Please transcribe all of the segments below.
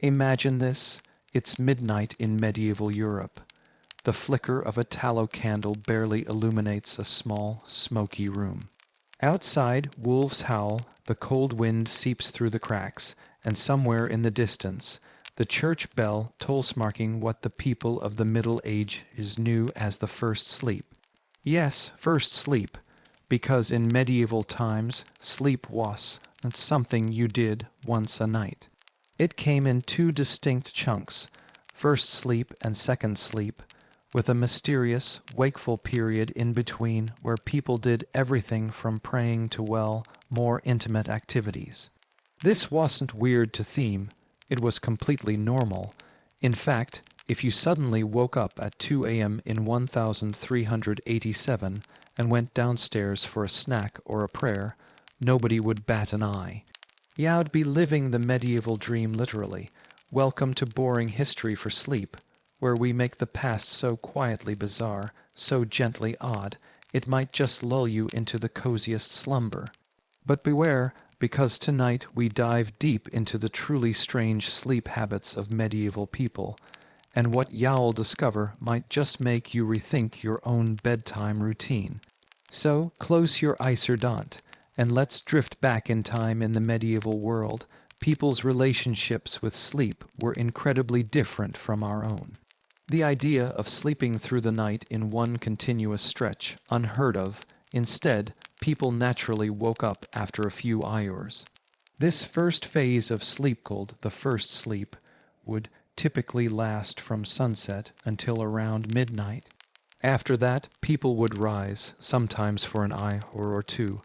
Imagine this. It's midnight in medieval Europe. The flicker of a tallow candle barely illuminates a small, smoky room. Outside, wolves howl, the cold wind seeps through the cracks, and somewhere in the distance, the church bell tolls marking what the people of the Middle Ages knew as the first sleep. Yes, first sleep, because in medieval times, sleep was something you did once a night. It came in two distinct chunks, first sleep and second sleep, with a mysterious, wakeful period in between where people did everything from praying to, well, more intimate activities. This wasn't weird to theme, it was completely normal. In fact, if you suddenly woke up at 2 a.m. in 1387 and went downstairs for a snack or a prayer, nobody would bat an eye. You'd be living the medieval dream literally. Welcome to boring history for sleep, where we make the past so quietly bizarre, so gently odd, it might just lull you into the coziest slumber. But beware, because tonight we dive deep into the truly strange sleep habits of medieval people, and what you'll discover might just make you rethink your own bedtime routine. So close your Iserdont, and let's drift back in time in the medieval world. People's relationships with sleep were incredibly different from our own. The idea of sleeping through the night in one continuous stretch, unheard of. Instead, people naturally woke up after a few hours. This first phase of sleep, called the first sleep, would typically last from sunset until around midnight. After that, people would rise, sometimes for an hour or two,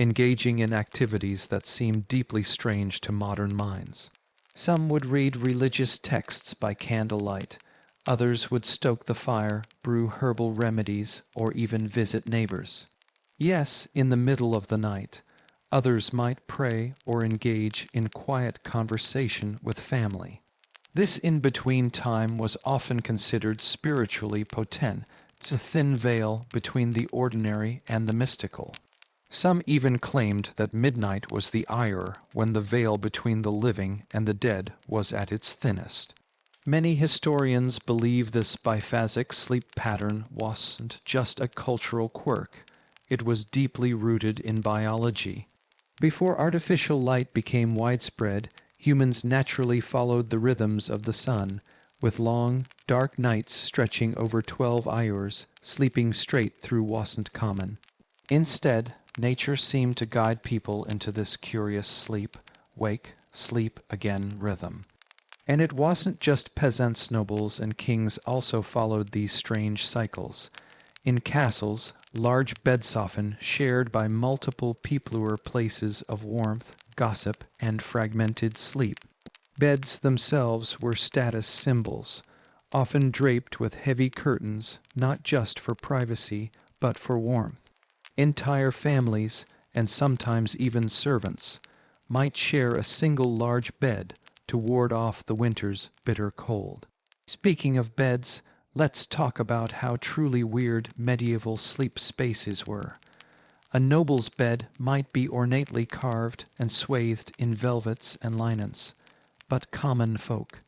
engaging in activities that seemed deeply strange to modern minds. Some would read religious texts by candlelight. Others would stoke the fire, brew herbal remedies, or even visit neighbors. Yes, in the middle of the night. Others might pray or engage in quiet conversation with family. This in-between time was often considered spiritually potent. It's a thin veil between the ordinary and the mystical. Some even claimed that midnight was the hour when the veil between the living and the dead was at its thinnest. Many historians believe this biphasic sleep pattern wasn't just a cultural quirk. It was deeply rooted in biology. Before artificial light became widespread, humans naturally followed the rhythms of the sun, with long, dark nights stretching over 12 hours, sleeping straight through wasn't common. Instead, nature seemed to guide people into this curious sleep, wake, sleep again rhythm. And it wasn't just peasants, nobles, and kings also followed these strange cycles. In castles, large beds often shared by multiple people were places of warmth, gossip, and fragmented sleep. Beds themselves were status symbols, often draped with heavy curtains, not just for privacy, but for warmth. Entire families, and sometimes even servants, might share a single large bed to ward off the winter's bitter cold. Speaking of beds, let's talk about how truly weird medieval sleep spaces were. A noble's bed might be ornately carved and swathed in velvets and linens, but common folk.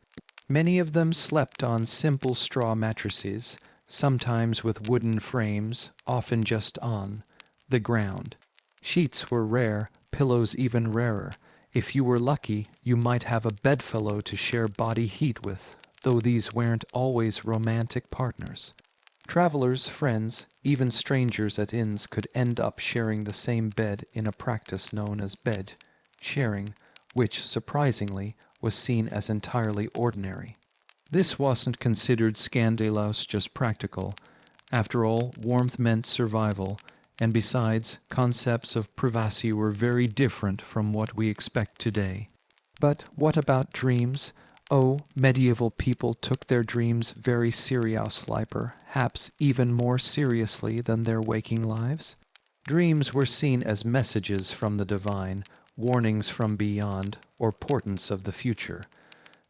Many of them slept on simple straw mattresses, sometimes with wooden frames, often just on the ground. Sheets were rare, pillows even rarer. If you were lucky, you might have a bedfellow to share body heat with, though these weren't always romantic partners. Travelers, friends, even strangers at inns could end up sharing the same bed in a practice known as bed sharing, which, surprisingly, was seen as entirely ordinary. This wasn't considered scandalous, just practical. After all, warmth meant survival, and besides, concepts of privacy were very different from what we expect today. But what about dreams? Oh, medieval people took their dreams very seriously, perhaps even more seriously than their waking lives. Dreams were seen as messages from the divine, warnings from beyond, or portents of the future.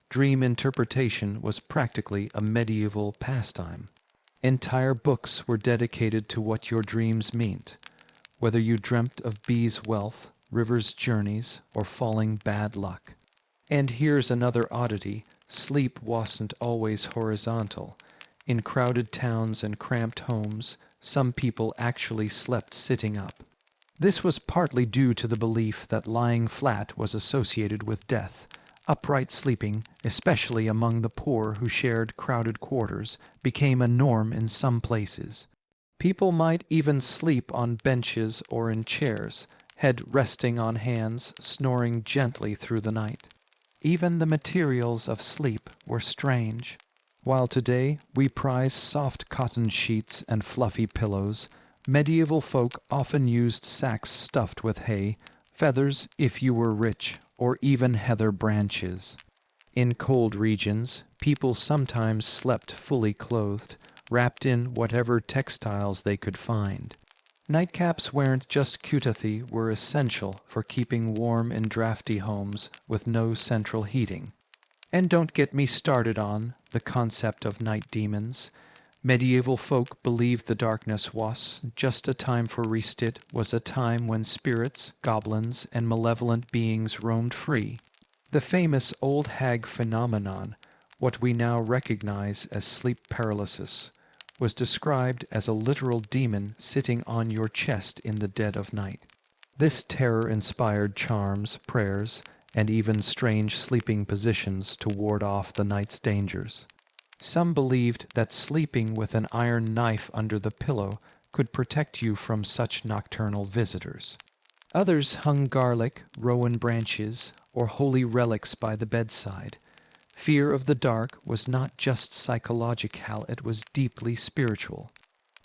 Dream interpretation was practically a medieval pastime. Entire books were dedicated to what your dreams meant, whether you dreamt of bees' wealth, rivers' journeys, or falling bad luck. And here's another oddity. Sleep wasn't always horizontal. In crowded towns and cramped homes, some people actually slept sitting up. This was partly due to the belief that lying flat was associated with death. Upright sleeping, especially among the poor who shared crowded quarters, became a norm in some places. People might even sleep on benches or in chairs, head resting on hands, snoring gently through the night. Even the materials of sleep were strange. While today we prize soft cotton sheets and fluffy pillows, medieval folk often used sacks stuffed with hay, feathers if you were rich, or even heather branches. In cold regions, people sometimes slept fully clothed, wrapped in whatever textiles they could find. Nightcaps weren't just cutathi were essential for keeping warm in drafty homes with no central heating. And don't get me started on the concept of night demons. Medieval folk believed the darkness was just a time for restit, was a time when spirits, goblins, and malevolent beings roamed free. The famous old hag phenomenon, what we now recognize as sleep paralysis, was described as a literal demon sitting on your chest in the dead of night. This terror inspired charms, prayers, and even strange sleeping positions to ward off the night's dangers. Some believed that sleeping with an iron knife under the pillow could protect you from such nocturnal visitors. Others hung garlic, rowan branches, or holy relics by the bedside. Fear of the dark was not just psychological, it was deeply spiritual.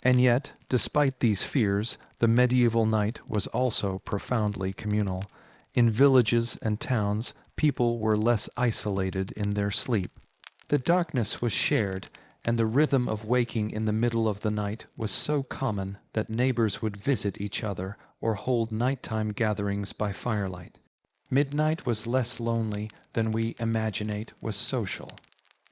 And yet, despite these fears, the medieval night was also profoundly communal. In villages and towns, people were less isolated in their sleep. The darkness was shared, and the rhythm of waking in the middle of the night was so common that neighbors would visit each other or hold nighttime gatherings by firelight. Midnight was less lonely than we imaginate was social.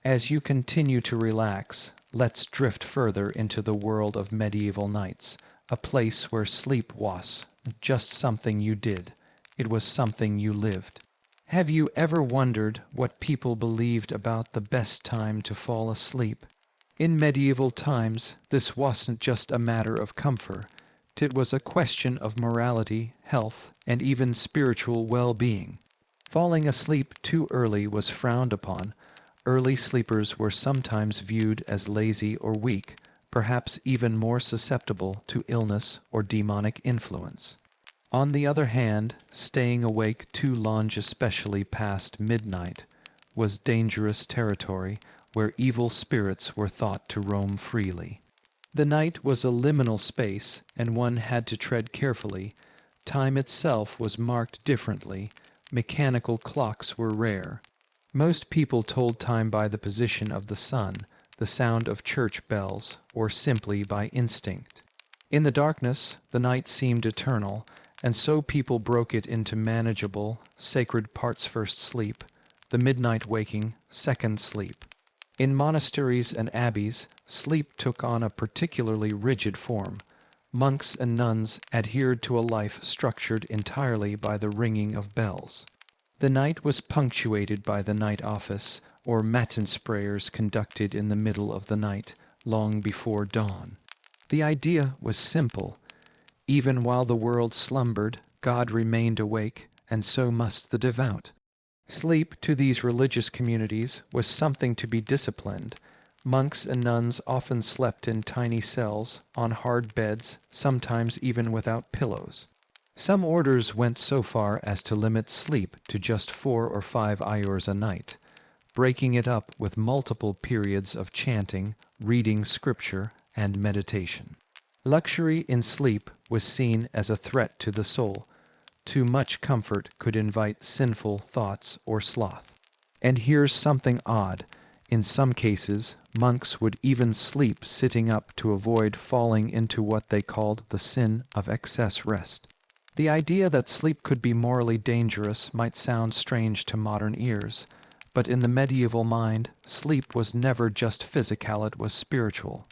As you continue to relax, let's drift further into the world of medieval nights, a place where sleep was just something you did. It was something you lived. Have you ever wondered what people believed about the best time to fall asleep? In medieval times, this wasn't just a matter of comfort. It was a question of morality, health, and even spiritual well-being. Falling asleep too early was frowned upon. Early sleepers were sometimes viewed as lazy or weak, perhaps even more susceptible to illness or demonic influence. On the other hand, staying awake too long, especially past midnight, was dangerous territory where evil spirits were thought to roam freely. The night was a liminal space, and one had to tread carefully. Time itself was marked differently. Mechanical clocks were rare. Most people told time by the position of the sun, the sound of church bells, or simply by instinct. In the darkness, the night seemed eternal, and so people broke it into manageable, sacred parts: first sleep, the midnight waking, second sleep. In monasteries and abbeys, sleep took on a particularly rigid form. Monks and nuns adhered to a life structured entirely by the ringing of bells. The night was punctuated by the night office, or matins prayers conducted in the middle of the night, long before dawn. The idea was simple. Even while the world slumbered, God remained awake, and so must the devout. Sleep to these religious communities was something to be disciplined. Monks and nuns often slept in tiny cells, on hard beds, sometimes even without pillows. Some orders went so far as to limit sleep to just 4 or 5 hours a night, breaking it up with multiple periods of chanting, reading scripture, and meditation. Luxury in sleep was seen as a threat to the soul. Too much comfort could invite sinful thoughts or sloth. And here's something odd. In some cases, monks would even sleep sitting up to avoid falling into what they called the sin of excess rest. The idea that sleep could be morally dangerous might sound strange to modern ears, but in the medieval mind, sleep was never just physical, it was spiritual.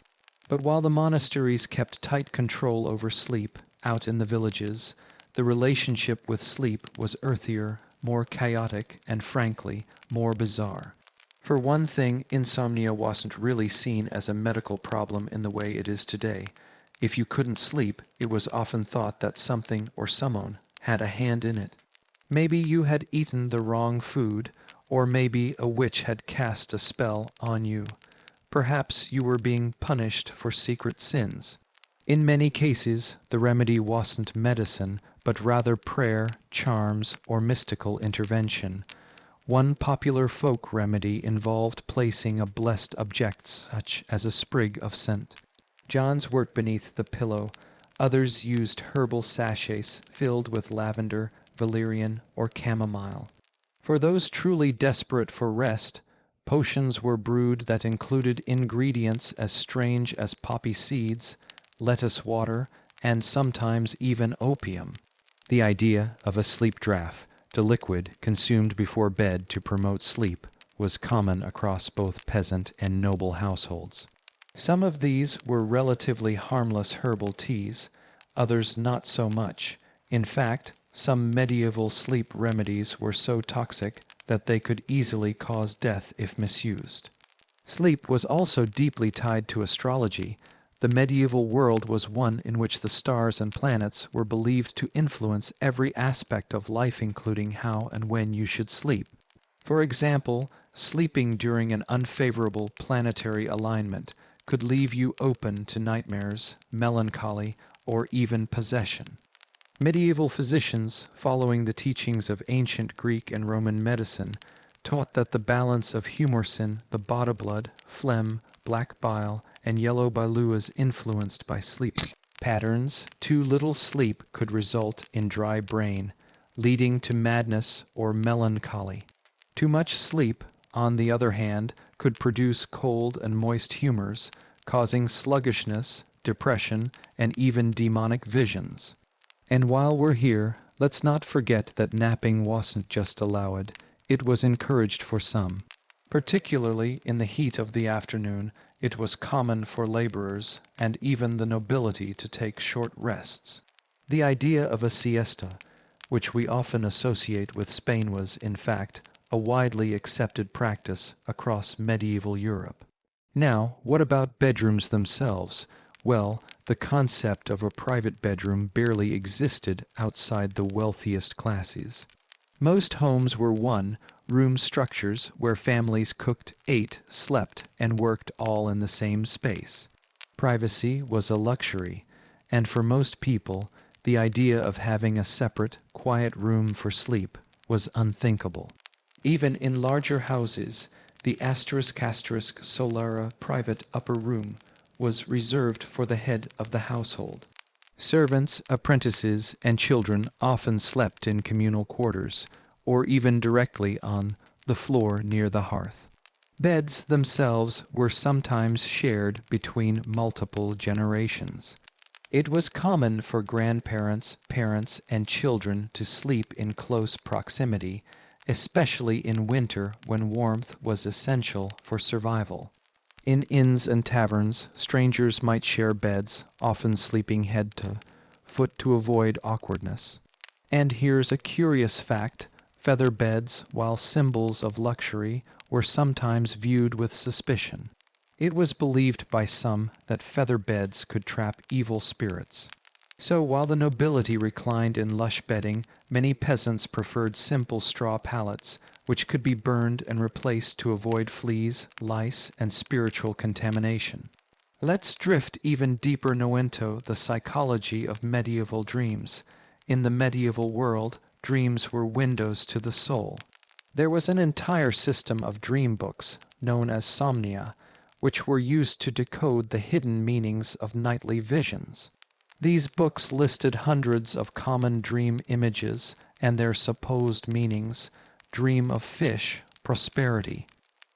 But while the monasteries kept tight control over sleep out in the villages, the relationship with sleep was earthier, more chaotic, and frankly, more bizarre. For one thing, insomnia wasn't really seen as a medical problem in the way it is today. If you couldn't sleep, it was often thought that something or someone had a hand in it. Maybe you had eaten the wrong food, or maybe a witch had cast a spell on you. Perhaps you were being punished for secret sins. In many cases, the remedy wasn't medicine, but rather prayer, charms, or mystical intervention. One popular folk remedy involved placing a blessed object such as a sprig of scent. John's worked beneath the pillow. Others used herbal sachets filled with lavender, valerian, or chamomile. For those truly desperate for rest, potions were brewed that included ingredients as strange as poppy seeds, lettuce water, and sometimes even opium. The idea of a sleep draught, the liquid consumed before bed to promote sleep, was common across both peasant and noble households. Some of these were relatively harmless herbal teas, others not so much. In fact, some medieval sleep remedies were so toxic that they could easily cause death if misused. Sleep was also deeply tied to astrology. The medieval world was one in which the stars and planets were believed to influence every aspect of life, including how and when you should sleep. For example, sleeping during an unfavorable planetary alignment could leave you open to nightmares, melancholy, or even possession. Medieval physicians, following the teachings of ancient Greek and Roman medicine, taught that the balance of humorsin, the bada blood, phlegm, black bile, and yellow bile is influenced by sleep patterns. Too little sleep could result in dry brain, leading to madness or melancholy. Too much sleep, on the other hand, could produce cold and moist humors, causing sluggishness, depression, and even demonic visions. And while we're here, let's not forget that napping wasn't just allowed, it was encouraged for some. Particularly in the heat of the afternoon, it was common for laborers and even the nobility to take short rests. The idea of a siesta, which we often associate with Spain, was, in fact, a widely accepted practice across medieval Europe. Now, what about bedrooms themselves? Well, the concept of a private bedroom barely existed outside the wealthiest classes. Most homes were one-room structures where families cooked, ate, slept, and worked all in the same space. Privacy was a luxury, and for most people, the idea of having a separate, quiet room for sleep was unthinkable. Even in larger houses, the *** solara private upper room was reserved for the head of the household. Servants, apprentices, and children often slept in communal quarters, or even directly on the floor near the hearth. Beds themselves were sometimes shared between multiple generations. It was common for grandparents, parents, and children to sleep in close proximity, especially in winter when warmth was essential for survival. In inns and taverns, strangers might share beds, often sleeping head to foot to avoid awkwardness. And here's a curious fact: feather beds, while symbols of luxury, were sometimes viewed with suspicion. It was believed by some that feather beds could trap evil spirits. So while the nobility reclined in lush bedding, many peasants preferred simple straw pallets, which could be burned and replaced to avoid fleas, lice, and spiritual contamination. Let's drift even deeper into the psychology of medieval dreams. In the medieval world, dreams were windows to the soul. There was an entire system of dream books, known as somnia, which were used to decode the hidden meanings of nightly visions. These books listed hundreds of common dream images and their supposed meanings. Dream of fish, prosperity.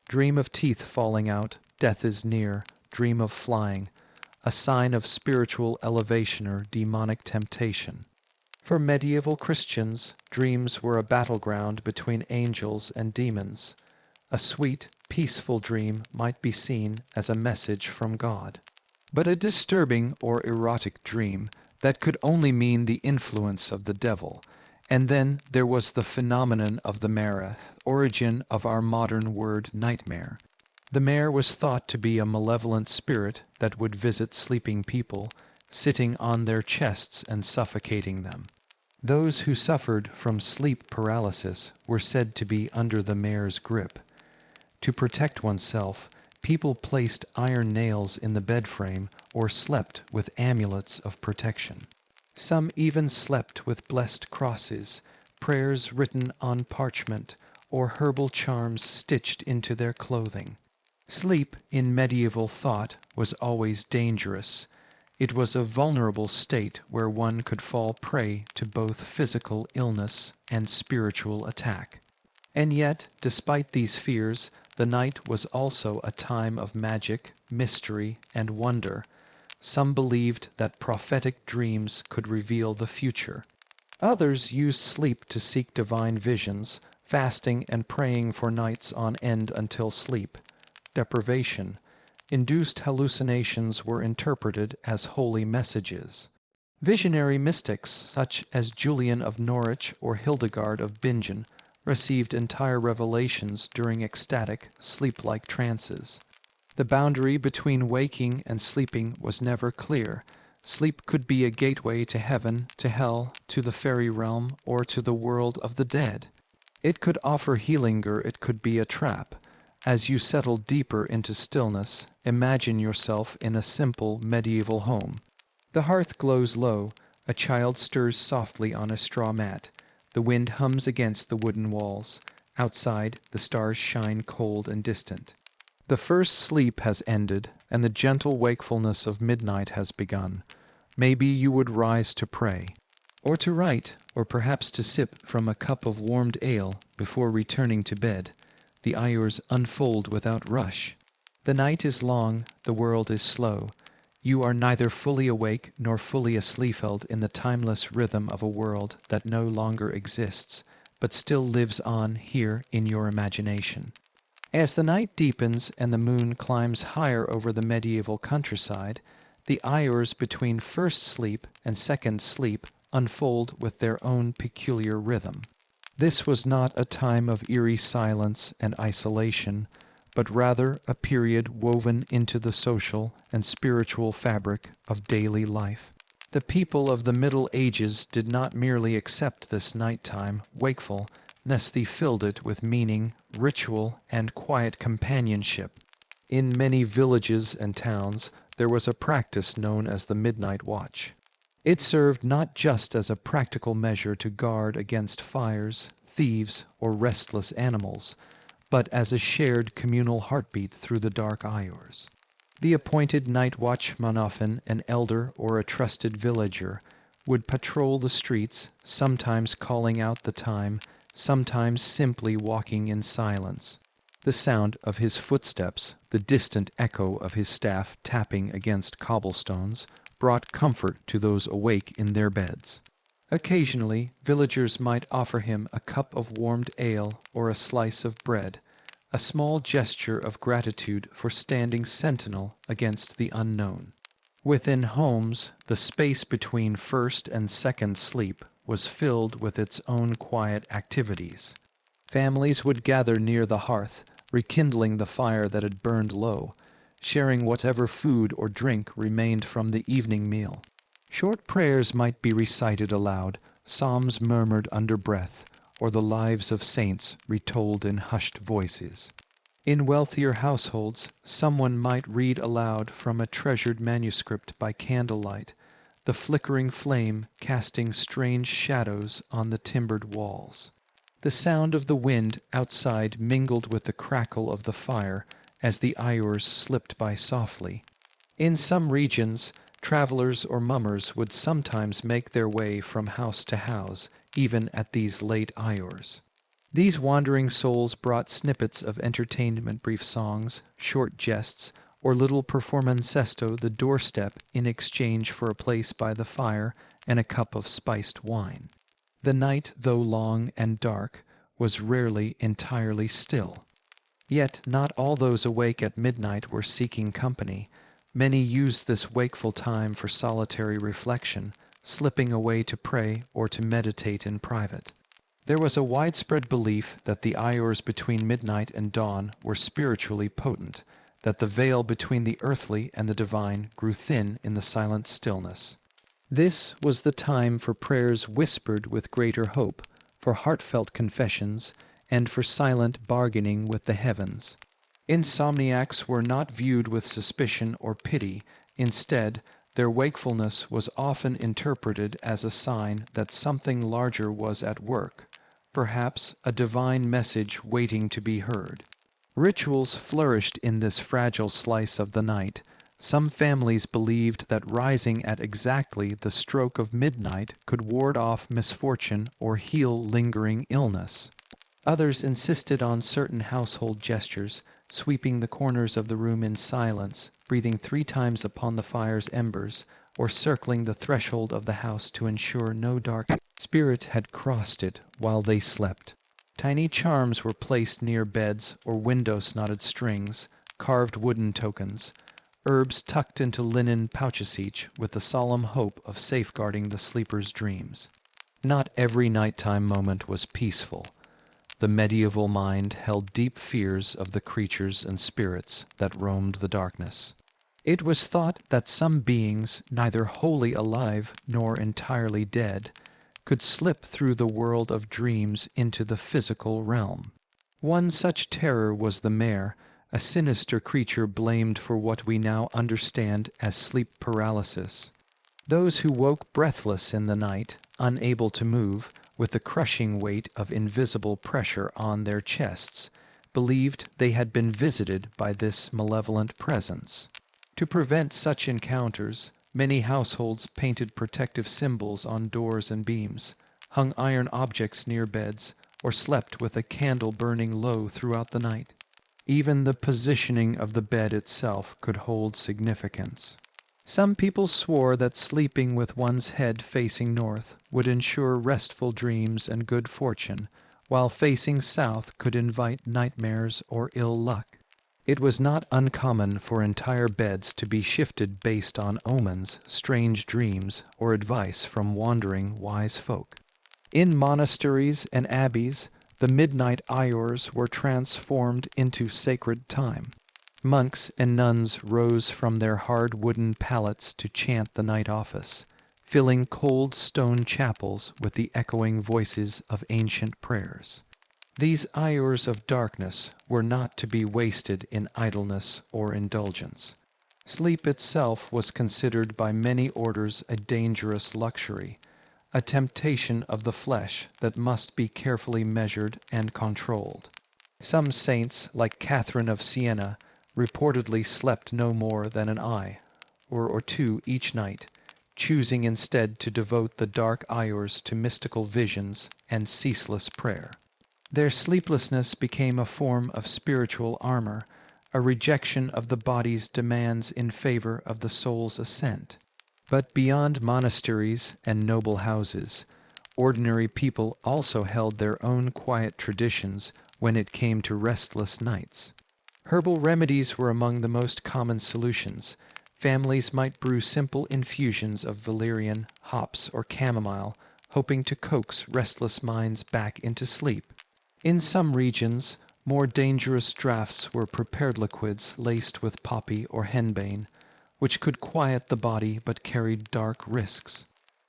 Dream of teeth falling out, death is near. Dream of flying, a sign of spiritual elevation or demonic temptation. For medieval Christians, dreams were a battleground between angels and demons. A sweet, peaceful dream might be seen as a message from God. But a disturbing or erotic dream, that could only mean the influence of the devil. And then there was the phenomenon of the mare, origin of our modern word nightmare. The mare was thought to be a malevolent spirit that would visit sleeping people, sitting on their chests and suffocating them. Those who suffered from sleep paralysis were said to be under the mare's grip. To protect oneself, people placed iron nails in the bed frame or slept with amulets of protection. Some even slept with blessed crosses, prayers written on parchment, or herbal charms stitched into their clothing. Sleep, in medieval thought, was always dangerous. It was a vulnerable state where one could fall prey to both physical illness and spiritual attack. And yet, despite these fears, the night was also a time of magic, mystery, and wonder. Some believed that prophetic dreams could reveal the future. Others used sleep to seek divine visions, fasting and praying for nights on end until sleep. Deprivation. Induced hallucinations were interpreted as holy messages. Visionary mystics, such as Julian of Norwich or Hildegard of Bingen, received entire revelations during ecstatic, sleep-like trances. The boundary between waking and sleeping was never clear. Sleep could be a gateway to heaven, to hell, to the fairy realm, or to the world of the dead. It could offer healing, or it could be a trap. As you settle deeper into stillness, imagine yourself in a simple medieval home. The hearth glows low, a child stirs softly on a straw mat. The wind hums against the wooden walls. Outside, the stars shine cold and distant. The first sleep has ended, and the gentle wakefulness of midnight has begun. Maybe you would rise to pray, or to write, or perhaps to sip from a cup of warmed ale before returning to bed. The hours unfold without rush. The night is long, the world is slow. You are neither fully awake nor fully asleep in the timeless rhythm of a world that no longer exists, but still lives on here in your imagination. As the night deepens and the moon climbs higher over the medieval countryside, the hours between first sleep and second sleep unfold with their own peculiar rhythm. This was not a time of eerie silence and isolation, but rather a period woven into the social and spiritual fabric of daily life. The people of the Middle Ages did not merely accept this nighttime wakefulness, they filled it with meaning, ritual, and quiet companionship. In many villages and towns, there was a practice known as the midnight watch. It served not just as a practical measure to guard against fires, thieves, or restless animals, but as a shared communal heartbeat through the dark hours. The appointed night watchman, often an elder or a trusted villager, would patrol the streets, sometimes calling out the time, sometimes simply walking in silence. The sound of his footsteps, the distant echo of his staff tapping against cobblestones, brought comfort to those awake in their beds. Occasionally, villagers might offer him a cup of warmed ale or a slice of bread, a small gesture of gratitude for standing sentinel against the unknown. Within homes, the space between first and second sleep was filled with its own quiet activities. Families would gather near the hearth, rekindling the fire that had burned low, sharing whatever food or drink remained from the evening meal. Short prayers might be recited aloud, psalms murmured under breath, or the lives of saints retold in hushed voices. In wealthier households, someone might read aloud from a treasured manuscript by candlelight, the flickering flame casting strange shadows on the timbered walls. The sound of the wind outside mingled with the crackle of the fire as the hours slipped by softly. In some regions, travelers or mummers would sometimes make their way from house to house, even at these late hours. These wandering souls brought snippets of entertainment, brief songs, short jests, or little performancesto the doorstep in exchange for a place by the fire and a cup of spiced wine. The night, though long and dark, was rarely entirely still. Yet not all those awake at midnight were seeking company. Many used this wakeful time for solitary reflection, slipping away to pray or to meditate in private. There was a widespread belief that the hours between midnight and dawn were spiritually potent, that the veil between the earthly and the divine grew thin in the silent stillness. This was the time for prayers whispered with greater hope, for heartfelt confessions, and for silent bargaining with the heavens. Insomniacs were not viewed with suspicion or pity. Instead, their wakefulness was often interpreted as a sign that something larger was at work, perhaps a divine message waiting to be heard. Rituals flourished in this fragile slice of the night. Some families believed that rising at exactly the stroke of midnight could ward off misfortune or heal lingering illness. Others insisted on certain household gestures, sweeping the corners of the room in silence, breathing 3 times upon the fire's embers, or circling the threshold of the house to ensure no dark spirit had crossed it while they slept. Tiny charms were placed near beds or window-knotted strings, carved wooden tokens, herbs tucked into linen pouches each, with the solemn hope of safeguarding the sleeper's dreams. Not every nighttime moment was peaceful. The medieval mind held deep fears of the creatures and spirits that roamed the darkness. It was thought that some beings, neither wholly alive nor entirely dead, could slip through the world of dreams into the physical realm. One such terror was the mare, a sinister creature blamed for what we now understand as sleep paralysis. Those who woke breathless in the night, unable to move, with the crushing weight of invisible pressure on their chests, believed they had been visited by this malevolent presence. To prevent such encounters, many households painted protective symbols on doors and beams, hung iron objects near beds, or slept with a candle burning low throughout the night. Even the positioning of the bed itself could hold significance. Some people swore that sleeping with one's head facing north would ensure restful dreams and good fortune, while facing south could invite nightmares or ill luck. It was not uncommon for entire beds to be shifted based on omens, strange dreams, or advice from wandering wise folk. In monasteries and abbeys, the midnight hours were transformed into sacred time. Monks and nuns rose from their hard wooden pallets to chant the night office, filling cold stone chapels with the echoing voices of ancient prayers. These hours of darkness were not to be wasted in idleness or indulgence. Sleep itself was considered by many orders a dangerous luxury, a temptation of the flesh that must be carefully measured and controlled. Some saints, like Catherine of Siena, reportedly slept no more than an eye, or 2 each night, choosing instead to devote the dark hours to mystical visions and ceaseless prayer. Their sleeplessness became a form of spiritual armor, a rejection of the body's demands in favor of the soul's ascent. But beyond monasteries and noble houses, ordinary people also held their own quiet traditions when it came to restless nights. Herbal remedies were among the most common solutions. Families might brew simple infusions of valerian, hops, or chamomile, hoping to coax restless minds back into sleep. In some regions, more dangerous draughts were prepared liquids laced with poppy or henbane, which could quiet the body but carried dark risks.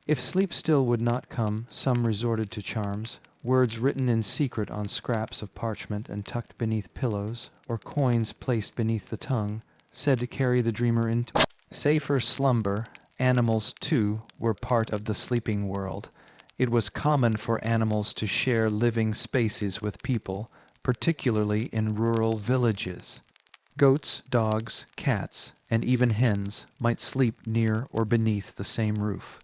If sleep still would not come, some resorted to charms, words written in secret on scraps of parchment and tucked beneath pillows, or coins placed beneath the tongue, said to carry the dreamer into safer slumber. Animals, too, were part of the sleeping world. It was common for animals to share living spaces with people, particularly in rural villages. Goats, dogs, cats, and even hens might sleep near or beneath the same roof.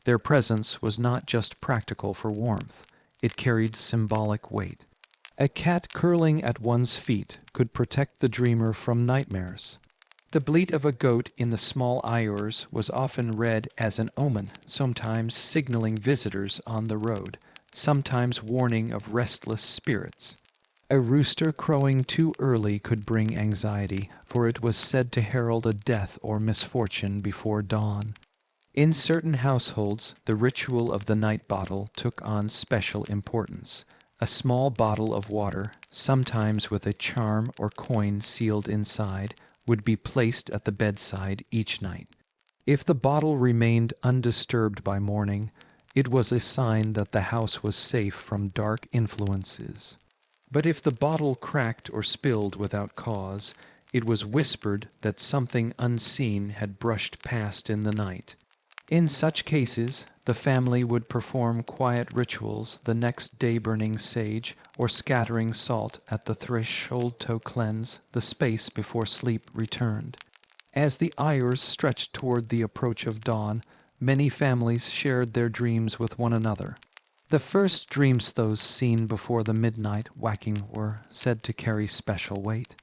Their presence was not just practical for warmth, it carried symbolic weight. A cat curling at one's feet could protect the dreamer from nightmares. The bleat of a goat in the small hours was often read as an omen, sometimes signaling visitors on the road, sometimes warning of restless spirits. A rooster crowing too early could bring anxiety, for it was said to herald a death or misfortune before dawn. In certain households, the ritual of the night bottle took on special importance. A small bottle of water, sometimes with a charm or coin sealed inside, would be placed at the bedside each night. If the bottle remained undisturbed by morning, it was a sign that the house was safe from dark influences. But if the bottle cracked or spilled without cause, it was whispered that something unseen had brushed past in the night. In such cases, the family would perform quiet rituals the next day, burning sage or scattering salt at the threshold to cleanse the space before sleep returned. As the hours stretched toward the approach of dawn, many families shared their dreams with one another. The first dreams, those seen before the midnight waking, were said to carry special weight.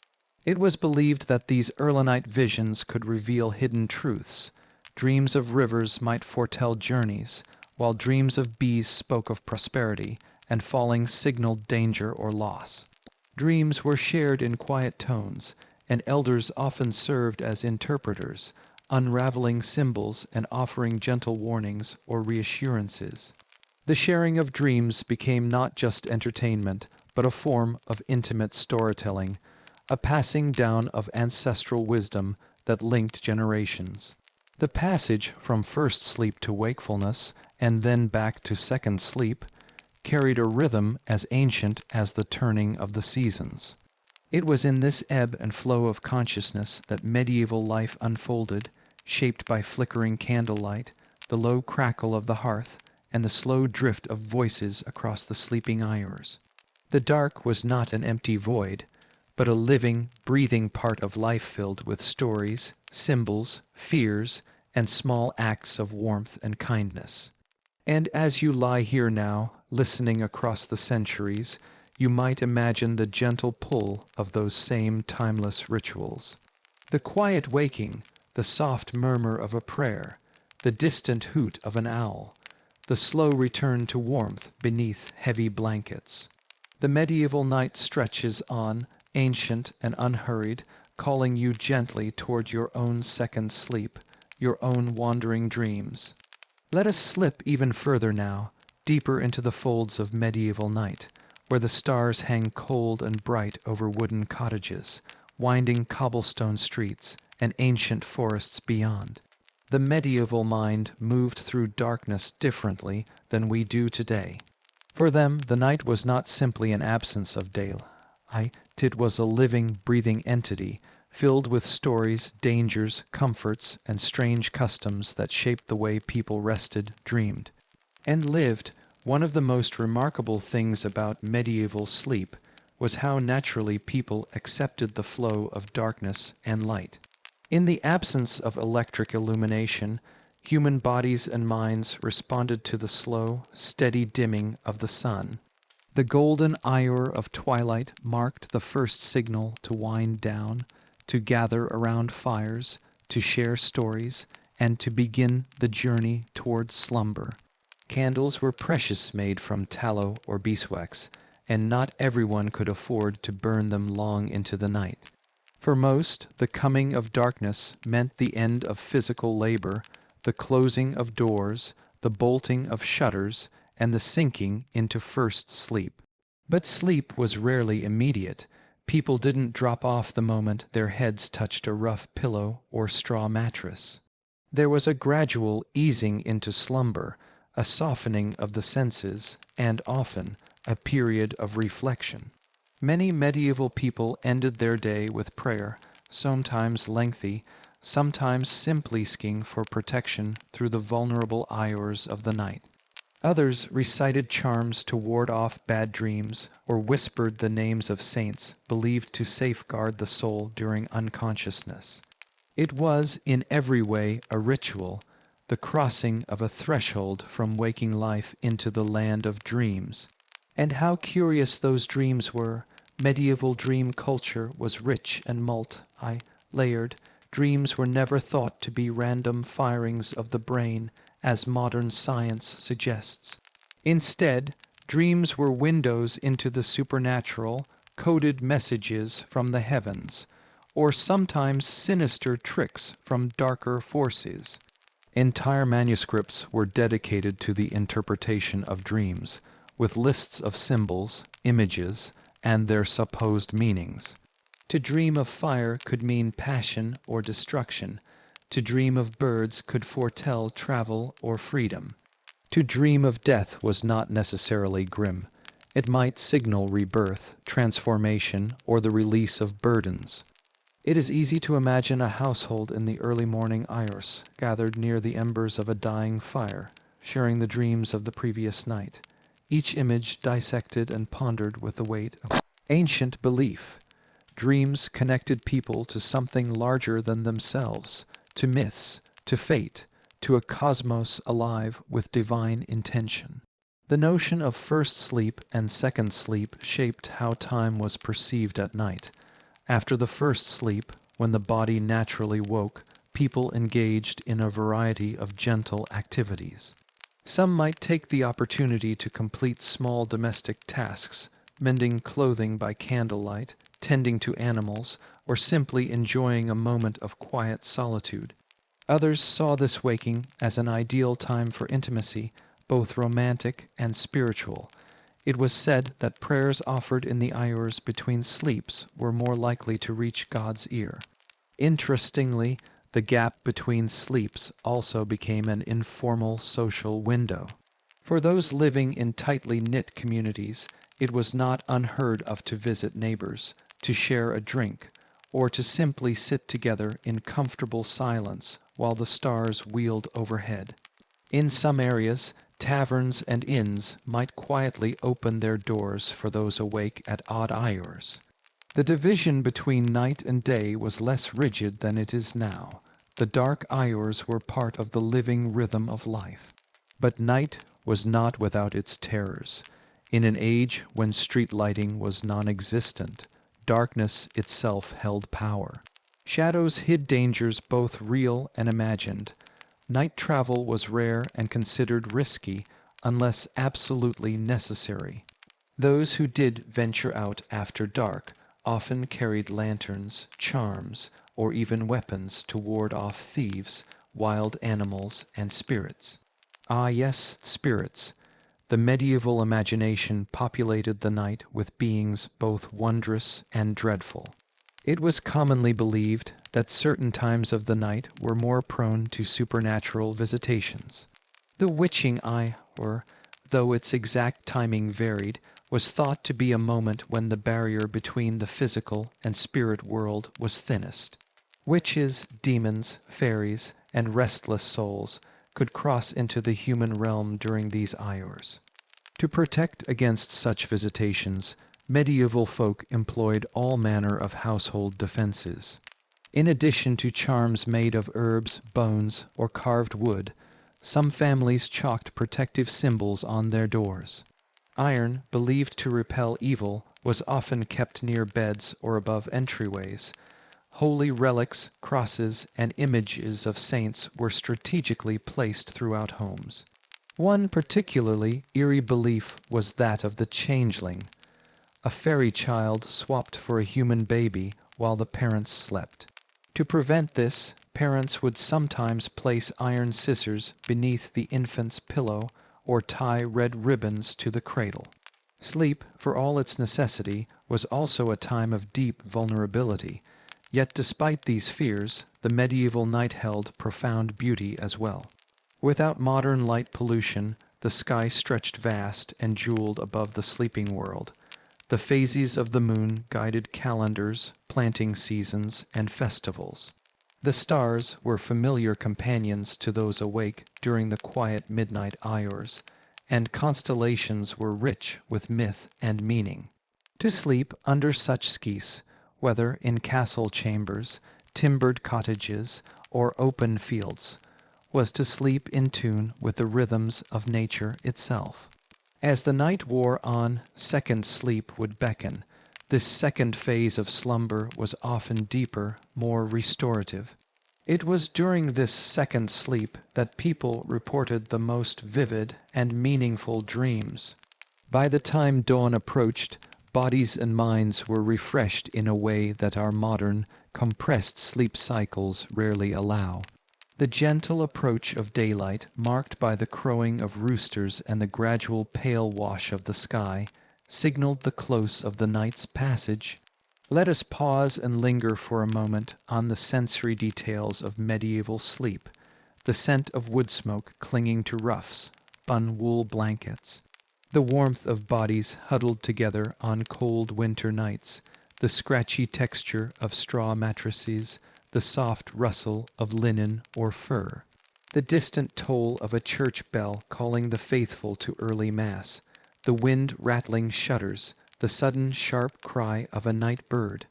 It was believed that these early night visions could reveal hidden truths. Dreams of rivers might foretell journeys, while dreams of bees spoke of prosperity, and falling signaled danger or loss. Dreams were shared in quiet tones, and elders often served as interpreters, unraveling symbols and offering gentle warnings or reassurances. The sharing of dreams became not just entertainment, but a form of intimate storytelling, a passing down of ancestral wisdom that linked generations. The passage from first sleep to wakefulness, and then back to second sleep, carried a rhythm as ancient as the turning of the seasons. It was in this ebb and flow of consciousness that medieval life unfolded, shaped by flickering candlelight, the low crackle of the hearth, and the slow drift of voices across the sleeping hours. The dark was not an empty void, but a living, breathing part of life filled with stories, symbols, fears, and small acts of warmth and kindness. And as you lie here now, listening across the centuries, you might imagine the gentle pull of those same timeless rituals. The quiet waking, the soft murmur of a prayer, the distant hoot of an owl, the slow return to warmth beneath heavy blankets. The medieval night stretches on, ancient and unhurried, calling you gently toward your own second sleep, your own wandering dreams. Let us slip even further now, deeper into the folds of medieval night, where the stars hang cold and bright over wooden cottages, winding cobblestone streets, and ancient forests beyond. The medieval mind moved through darkness differently than we do today. For them, the night was not simply an absence of daylight. It was a living, breathing entity, filled with stories, dangers, comforts, and strange customs that shaped the way people rested, dreamed, and lived. One of the most remarkable things about medieval sleep was how naturally people accepted the flow of darkness and light. In the absence of electric illumination, human bodies and minds responded to the slow, steady dimming of the sun. The golden hour of twilight marked the first signal to wind down, to gather around fires, to share stories, and to begin the journey toward slumber. Candles were precious, made from tallow or beeswax, and not everyone could afford to burn them long into the night. For most, the coming of darkness meant the end of physical labor, the closing of doors, the bolting of shutters, and the sinking into first sleep. But sleep was rarely immediate. People didn't drop off the moment their heads touched a rough pillow or straw mattress. There was a gradual easing into slumber, a softening of the senses, and often a period of reflection. Many medieval people ended their day with prayer, sometimes lengthy, sometimes simply asking for protection through the vulnerable hours of the night. Others recited charms to ward off bad dreams, or whispered the names of saints believed to safeguard the soul during unconsciousness. It was, in every way, a ritual, the crossing of a threshold from waking life into the land of dreams. And how curious those dreams were! Medieval dream culture was rich and multi-layered. Dreams were never thought to be random firings of the brain, as modern science suggests. Instead, dreams were windows into the supernatural, coded messages from the heavens, or sometimes sinister tricks from darker forces. Entire manuscripts were dedicated to the interpretation of dreams, with lists of symbols, images, and their supposed meanings. To dream of fire could mean passion or destruction. To dream of birds could foretell travel or freedom. To dream of death was not necessarily grim. It might signal rebirth, transformation, or the release of burdens. It is easy to imagine a household in the early morning iris, gathered near the embers of a dying fire, sharing the dreams of the previous night, each image dissected and pondered with the weight of ancient belief. Dreams connected people to something larger than themselves, to myths, to fate, to a cosmos alive with divine intention. The notion of first sleep and second sleep shaped how time was perceived at night. After the first sleep, when the body naturally woke, people engaged in a variety of gentle activities. Some might take the opportunity to complete small domestic tasks, mending clothing by candlelight, tending to animals, or simply enjoying a moment of quiet solitude. Others saw this waking as an ideal time for intimacy, both romantic and spiritual. It was said that prayers offered in the hours between sleeps were more likely to reach God's ear. Interestingly, the gap between sleeps also became an informal social window. For those living in tightly knit communities, it was not unheard of to visit neighbors, to share a drink, or to simply sit together in comfortable silence while the stars wheeled overhead. In some areas, taverns and inns might quietly open their doors for those awake at odd hours. The division between night and day was less rigid than it is now. The dark hours were part of the living rhythm of life. But night was not without its terrors. In an age when street lighting was non-existent, darkness itself held power. Shadows hid dangers both real and imagined. Night travel was rare and considered risky unless absolutely necessary. Those who did venture out after dark often carried lanterns, charms, or even weapons to ward off thieves, wild animals, and spirits. Ah, yes, spirits. The medieval imagination populated the night with beings both wondrous and dreadful. It was commonly believed that certain times of the night were more prone to supernatural visitations. The witching hour, though its exact timing varied, was thought to be a moment when the barrier between the physical and spirit world was thinnest. Witches, demons, fairies, and restless souls could cross into the human realm during these hours. To protect against such visitations, medieval folk employed all manner of household defenses. In addition to charms made of herbs, bones, or carved wood, some families chalked protective symbols on their doors. Iron, believed to repel evil, was often kept near beds or above entryways. Holy relics, crosses, and images of saints were strategically placed throughout homes. One particularly eerie belief was that of the changeling, a fairy child swapped for a human baby while the parents slept. To prevent this, parents would sometimes place iron scissors beneath the infant's pillow or tie red ribbons to the cradle. Sleep, for all its necessity, was also a time of deep vulnerability. Yet despite these fears, the medieval night held profound beauty as well. Without modern light pollution, the sky stretched vast and jeweled above the sleeping world. The phases of the moon guided calendars, planting seasons, and festivals. The stars were familiar companions to those awake during the quiet midnight hours, and constellations were rich with myth and meaning. To sleep under such skies, whether in castle chambers, timbered cottages, or open fields, was to sleep in tune with the rhythms of nature itself. As the night wore on, second sleep would beckon. This second phase of slumber was often deeper, more restorative. It was during this second sleep that people reported the most vivid and meaningful dreams. By the time dawn approached, bodies and minds were refreshed in a way that our modern, compressed sleep cycles rarely allow. The gentle approach of daylight, marked by the crowing of roosters and the gradual pale wash of the sky, signaled the close of the night's passage. Let us pause and linger for a moment on the sensory details of medieval sleep, the scent of wood smoke clinging to ruffs, spun wool blankets, the warmth of bodies huddled together on cold winter nights, the scratchy texture of straw mattresses, the soft rustle of linen or fur, the distant toll of a church bell calling the faithful to early mass, the wind rattling shutters, the sudden sharp cry of a night bird.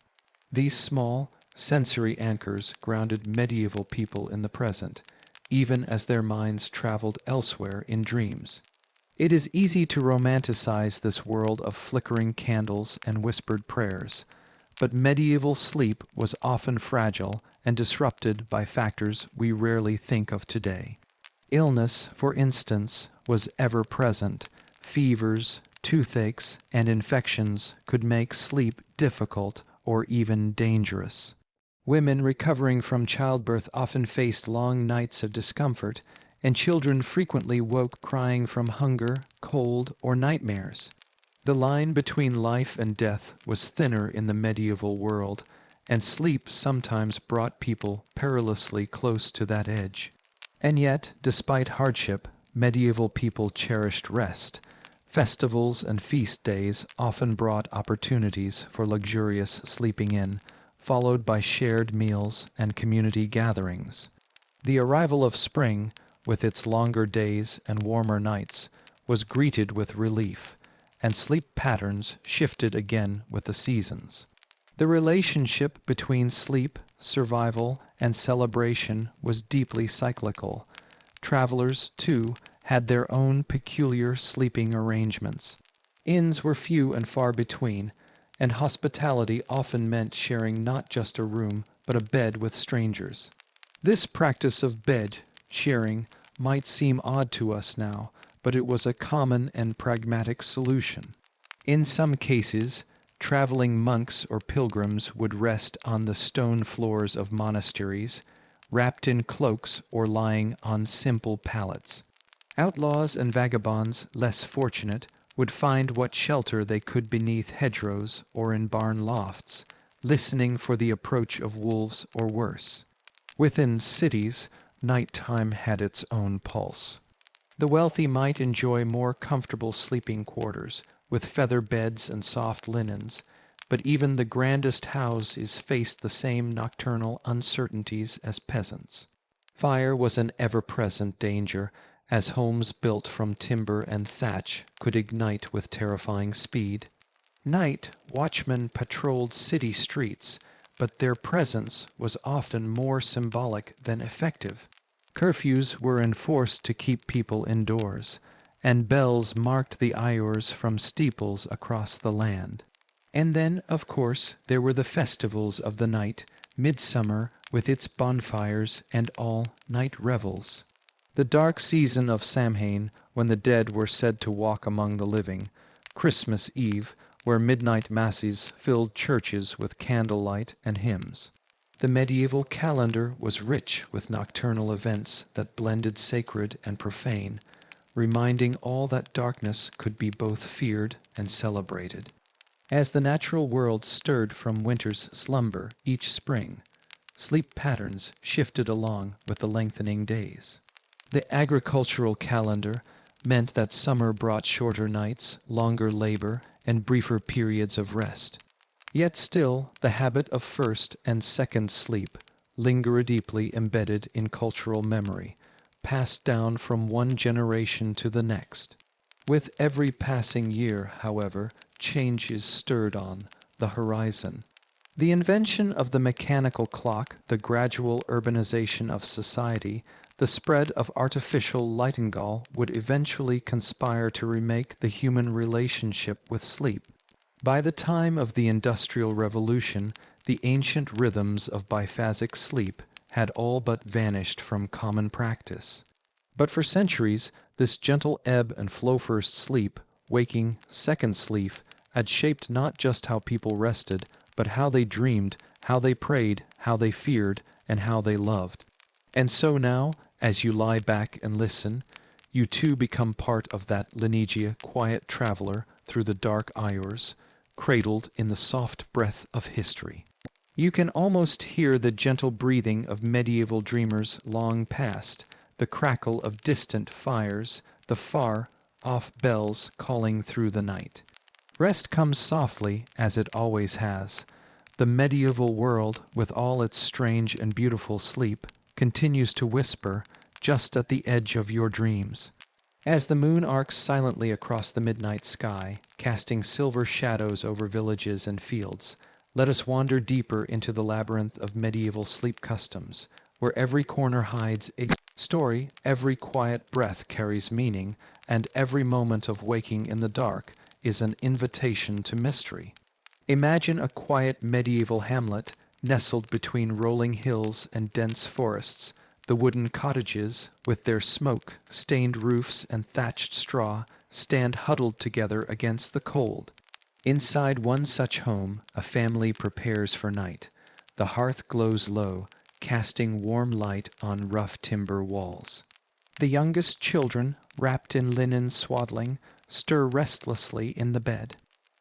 These small, sensory anchors grounded medieval people in the present, even as their minds traveled elsewhere in dreams. It is easy to romanticize this world of flickering candles and whispered prayers, but medieval sleep was often fragile and disrupted by factors we rarely think of today. Illness, for instance, was ever present. Fevers, toothaches, and infections could make sleep difficult or even dangerous. Women recovering from childbirth often faced long nights of discomfort, and children frequently woke crying from hunger, cold, or nightmares. The line between life and death was thinner in the medieval world, and sleep sometimes brought people perilously close to that edge. And yet, despite hardship, medieval people cherished rest. Festivals and feast days often brought opportunities for luxurious sleeping in, followed by shared meals and community gatherings. The arrival of spring, with its longer days and warmer nights, was greeted with relief, and sleep patterns shifted again with the seasons. The relationship between sleep, survival, and celebration was deeply cyclical. Travelers, too, had their own peculiar sleeping arrangements. Inns were few and far between, and hospitality often meant sharing not just a room, but a bed with strangers. This practice of bed sharing might seem odd to us now, but it was a common and pragmatic solution. In some cases, traveling monks or pilgrims would rest on the stone floors of monasteries, wrapped in cloaks or lying on simple pallets. Outlaws and vagabonds, less fortunate, would find what shelter they could beneath hedgerows or in barn lofts, listening for the approach of wolves or worse. Within cities, nighttime had its own pulse. The wealthy might enjoy more comfortable sleeping quarters, with feather beds and soft linens, but even the grandest houses faced the same nocturnal uncertainties as peasants. Fire was an ever-present danger, as homes built from timber and thatch could ignite with terrifying speed. Night watchmen patrolled city streets, but their presence was often more symbolic than effective. Curfews were enforced to keep people indoors, and bells marked the hours from steeples across the land. And then, of course, there were the festivals of the night, midsummer with its bonfires and all-night revels. The dark season of Samhain, when the dead were said to walk among the living, Christmas Eve, where midnight masses filled churches with candlelight and hymns. The medieval calendar was rich with nocturnal events that blended sacred and profane, reminding all that darkness could be both feared and celebrated. As the natural world stirred from winter's slumber each spring, sleep patterns shifted along with the lengthening days. The agricultural calendar meant that summer brought shorter nights, longer labor, and briefer periods of rest. Yet still, the habit of first and second sleep lingered deeply embedded in cultural memory, passed down from one generation to the next. With every passing year, however, changes stirred on the horizon. The invention of the mechanical clock, the gradual urbanization of society, the spread of artificial lightingall would eventually conspire to remake the human relationship with sleep. By the time of the Industrial Revolution, the ancient rhythms of biphasic sleep had all but vanished from common practice. But for centuries, this gentle ebb and flow first sleep, waking second sleep, had shaped not just how people rested, but how they dreamed, how they prayed, how they feared, and how they loved. And so now, as you lie back and listen, you too become part of that lineagia quiet traveler through the dark aisles, cradled in the soft breath of history. You can almost hear the gentle breathing of medieval dreamers long past, the crackle of distant fires, the far-off bells calling through the night. Rest comes softly, as it always has. The medieval world, with all its strange and beautiful sleep, continues to whisper just at the edge of your dreams. As the moon arcs silently across the midnight sky, casting silver shadows over villages and fields, let us wander deeper into the labyrinth of medieval sleep customs, where every corner hides a story, every quiet breath carries meaning, and every moment of waking in the dark is an invitation to mystery. Imagine a quiet medieval hamlet nestled between rolling hills and dense forests. The wooden cottages, with their smoke-stained roofs and thatched straw, stand huddled together against the cold. Inside one such home, a family prepares for night. The hearth glows low, casting warm light on rough timber walls. The youngest children, wrapped in linen swaddling, stir restlessly in the bed.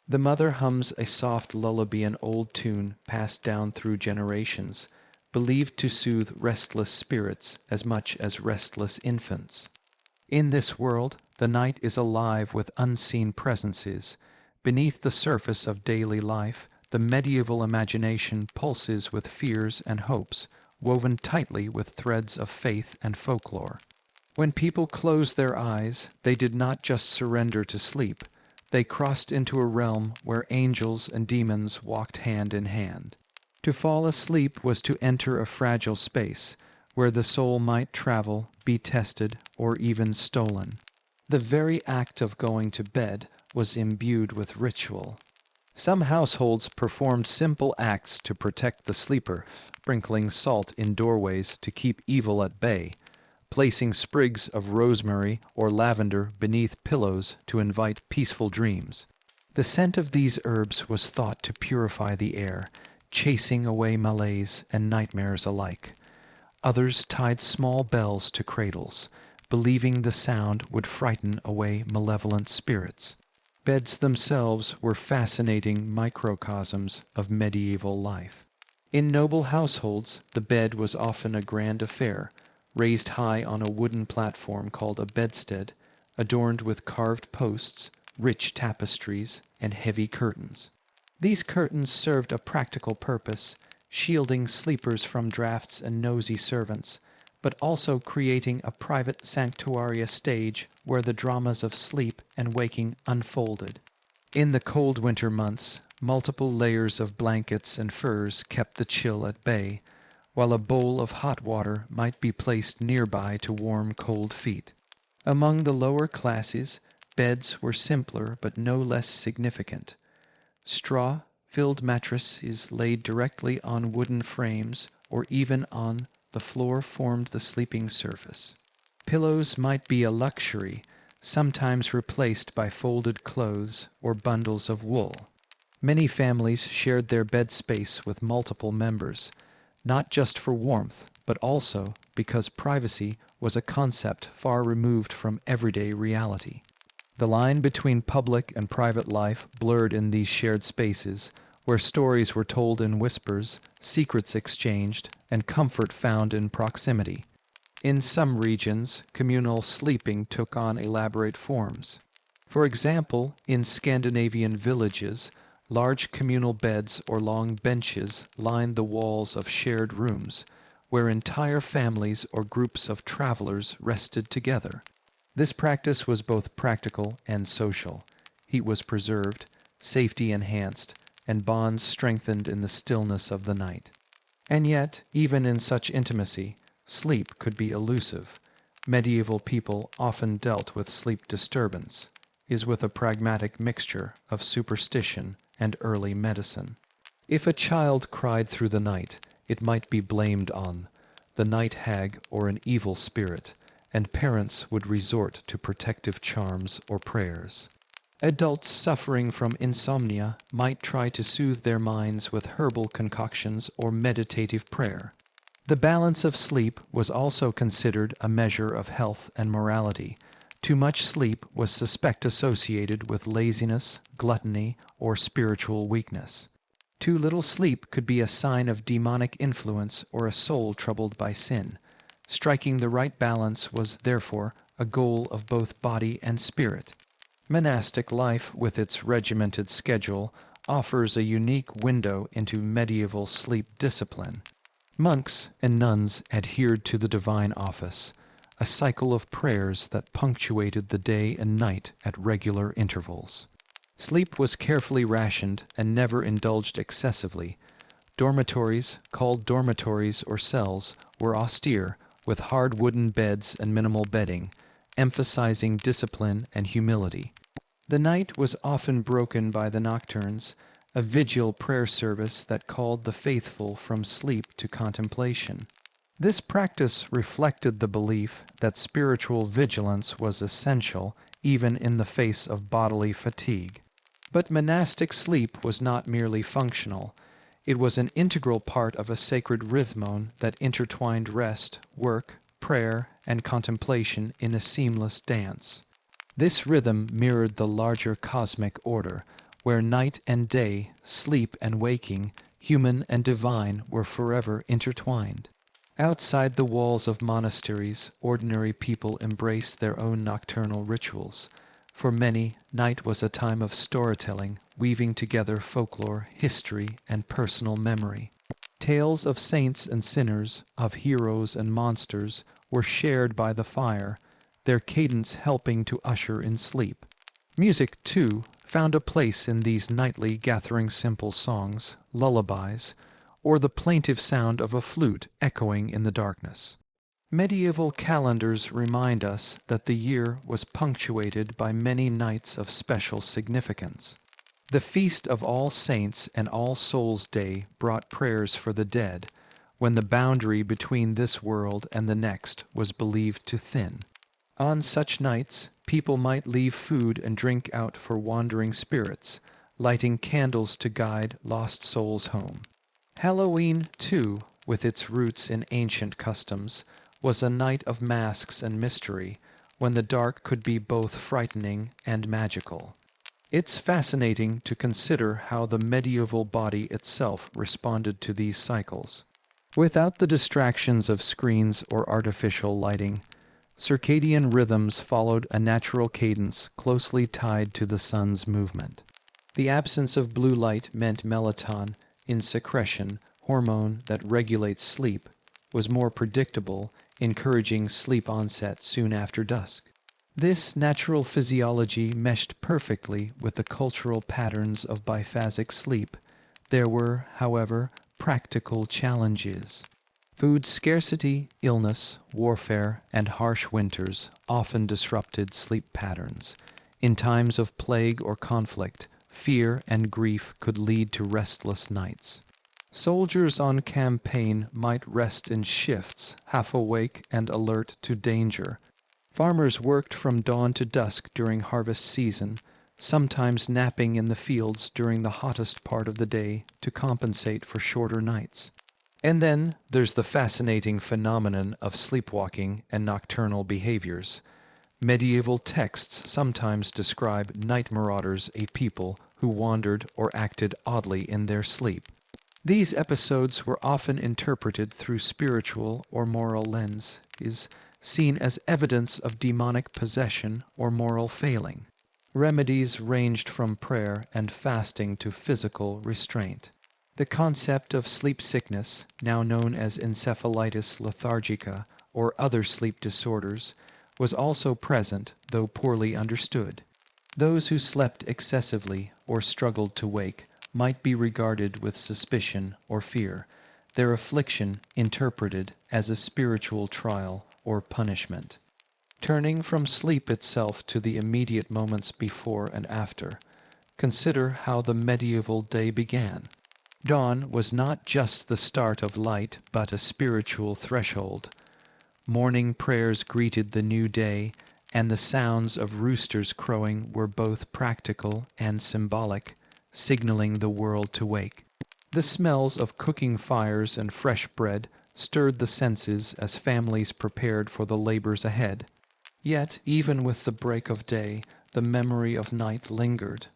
The mother hums a soft lullaby, old tune passed down through generations, believed to soothe restless spirits as much as restless infants. In this world, the night is alive with unseen presences. Beneath the surface of daily life, the medieval imagination pulses with fears and hopes, woven tightly with threads of faith and folklore. When people closed their eyes, they did not just surrender to sleep. They crossed into a realm where angels and demons walked hand in hand. To fall asleep was to enter a fragile space, where the soul might travel, be tested, or even stolen. The very act of going to bed was imbued with ritual. Some households performed simple acts to protect the sleeper, sprinkling salt in doorways to keep evil at bay, placing sprigs of rosemary or lavender beneath pillows to invite peaceful dreams. The scent of these herbs was thought to purify the air, chasing away malaise and nightmares alike. Others tied small bells to cradles, believing the sound would frighten away malevolent spirits. Beds themselves were fascinating microcosms of medieval life. In noble households, the bed was often a grand affair, raised high on a wooden platform called a bedstead, adorned with carved posts, rich tapestries, and heavy curtains. These curtains served a practical purpose, shielding sleepers from drafts and nosy servants, but also creating a private sanctuarial stage where the dramas of sleep and waking unfolded. In the cold winter months, multiple layers of blankets and furs kept the chill at bay, while a bowl of hot water might be placed nearby to warm cold feet. Among the lower classes, beds were simpler but no less significant. Straw-filled mattresses laid directly on wooden frames or even on the floor formed the sleeping surface. Pillows might be a luxury, sometimes replaced by folded clothes or bundles of wool. Many families shared their bed space with multiple members, not just for warmth, but also because privacy was a concept far removed from everyday reality. The line between public and private life blurred in these shared spaces, where stories were told in whispers, secrets exchanged, and comfort found in proximity. In some regions, communal sleeping took on elaborate forms. For example, in Scandinavian villages, large communal beds or long benches lined the walls of shared rooms, where entire families or groups of travelers rested together. This practice was both practical and social. Heat was preserved, safety enhanced, and bonds strengthened in the stillness of the night. And yet, even in such intimacy, sleep could be elusive. Medieval people often dealt with sleep disturbance, is with a pragmatic mixture of superstition and early medicine. If a child cried through the night, it might be blamed on the night hag or an evil spirit, and parents would resort to protective charms or prayers. Adults suffering from insomnia might try to soothe their minds with herbal concoctions or meditative prayer. The balance of sleep was also considered a measure of health and morality. Too much sleep was suspected associated with laziness, gluttony, or spiritual weakness. Too little sleep could be a sign of demonic influence or a soul troubled by sin. Striking the right balance was, therefore, a goal of both body and spirit. Monastic life, with its regimented schedule, offers a unique window into medieval sleep discipline. Monks and nuns adhered to the divine office, a cycle of prayers that punctuated the day and night at regular intervals. Sleep was carefully rationed and never indulged excessively. Dormitories, called dormitories or cells, were austere, with hard wooden beds and minimal bedding, emphasizing discipline and humility. The night was often broken by the nocturnes, a vigil prayer service that called the faithful from sleep to contemplation. This practice reflected the belief that spiritual vigilance was essential even in the face of bodily fatigue. But monastic sleep was not merely functional. It was an integral part of a sacred rhythmon that intertwined rest, work, prayer, and contemplation in a seamless dance. This rhythm mirrored the larger cosmic order, where night and day, sleep and waking, human and divine, were forever intertwined. Outside the walls of monasteries, ordinary people embraced their own nocturnal rituals. For many, night was a time of storytelling, weaving together folklore, history, and personal memory. Tales of saints and sinners, of heroes and monsters, were shared by the fire, their cadence helping to usher in sleep. Music, too, found a place in these nightly gathering simple songs, lullabies, or the plaintive sound of a flute echoing in the darkness. Medieval calendars remind us that the year was punctuated by many nights of special significance. The Feast of All Saints and All Souls' Day brought prayers for the dead, when the boundary between this world and the next was believed to thin. On such nights, people might leave food and drink out for wandering spirits, lighting candles to guide lost souls home. Halloween, too, with its roots in ancient customs, was a night of masks and mystery, when the dark could be both frightening and magical. It's fascinating to consider how the medieval body itself responded to these cycles. Without the distractions of screens or artificial lighting, circadian rhythms followed a natural cadence closely tied to the sun's movement. The absence of blue light meant melatonin, in secretion, hormone that regulates sleep, was more predictable, encouraging sleep onset soon after dusk. This natural physiology meshed perfectly with the cultural patterns of biphasic sleep. There were, however, practical challenges. Food scarcity, illness, warfare, and harsh winters often disrupted sleep patterns. In times of plague or conflict, fear and grief could lead to restless nights. Soldiers on campaign might rest in shifts, half awake and alert to danger. Farmers worked from dawn to dusk during harvest season, sometimes napping in the fields during the hottest part of the day to compensate for shorter nights. And then there's the fascinating phenomenon of sleepwalking and nocturnal behaviors. Medieval texts sometimes describe night marauders, a people who wandered or acted oddly in their sleep. These episodes were often interpreted through spiritual or moral lens, is seen as evidence of demonic possession or moral failing. Remedies ranged from prayer and fasting to physical restraint. The concept of sleep sickness, now known as encephalitis lethargica or other sleep disorders, was also present, though poorly understood. Those who slept excessively or struggled to wake might be regarded with suspicion or fear, their affliction interpreted as a spiritual trial or punishment. Turning from sleep itself to the immediate moments before and after, consider how the medieval day began. Dawn was not just the start of light, but a spiritual threshold. Morning prayers greeted the new day, and the sounds of roosters crowing were both practical and symbolic, signaling the world to wake. The smells of cooking fires and fresh bread stirred the senses as families prepared for the labors ahead. Yet, even with the break of day, the memory of night lingered.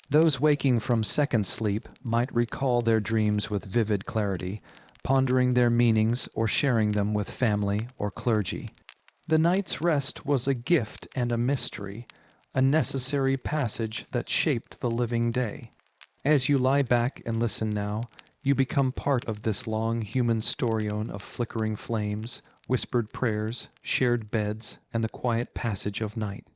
Those waking from second sleep might recall their dreams with vivid clarity, pondering their meanings or sharing them with family or clergy. The night's rest was a gift and a mystery, a necessary passage that shaped the living day. As you lie back and listen now, you become part of this long human storyline of flickering flames, whispered prayers, shared beds, and the quiet passage of night.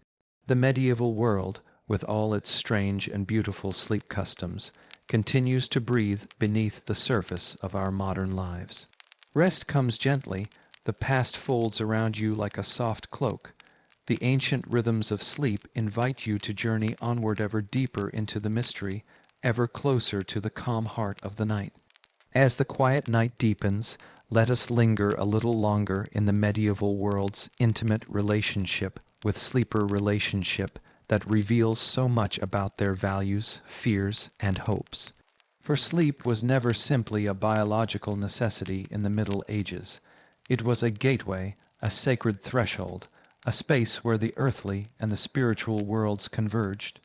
The medieval world, with all its strange and beautiful sleep customs, continues to breathe beneath the surface of our modern lives. Rest comes gently, the past folds around you like a soft cloak. The ancient rhythms of sleep invite you to journey onward ever deeper into the mystery, ever closer to the calm heart of the night. As the quiet night deepens, let us linger a little longer in the medieval world's intimate relationship with sleeper relationship that reveals so much about their values, fears, and hopes. For sleep was never simply a biological necessity in the Middle Ages. It was a gateway, a sacred threshold, a space where the earthly and the spiritual worlds converged.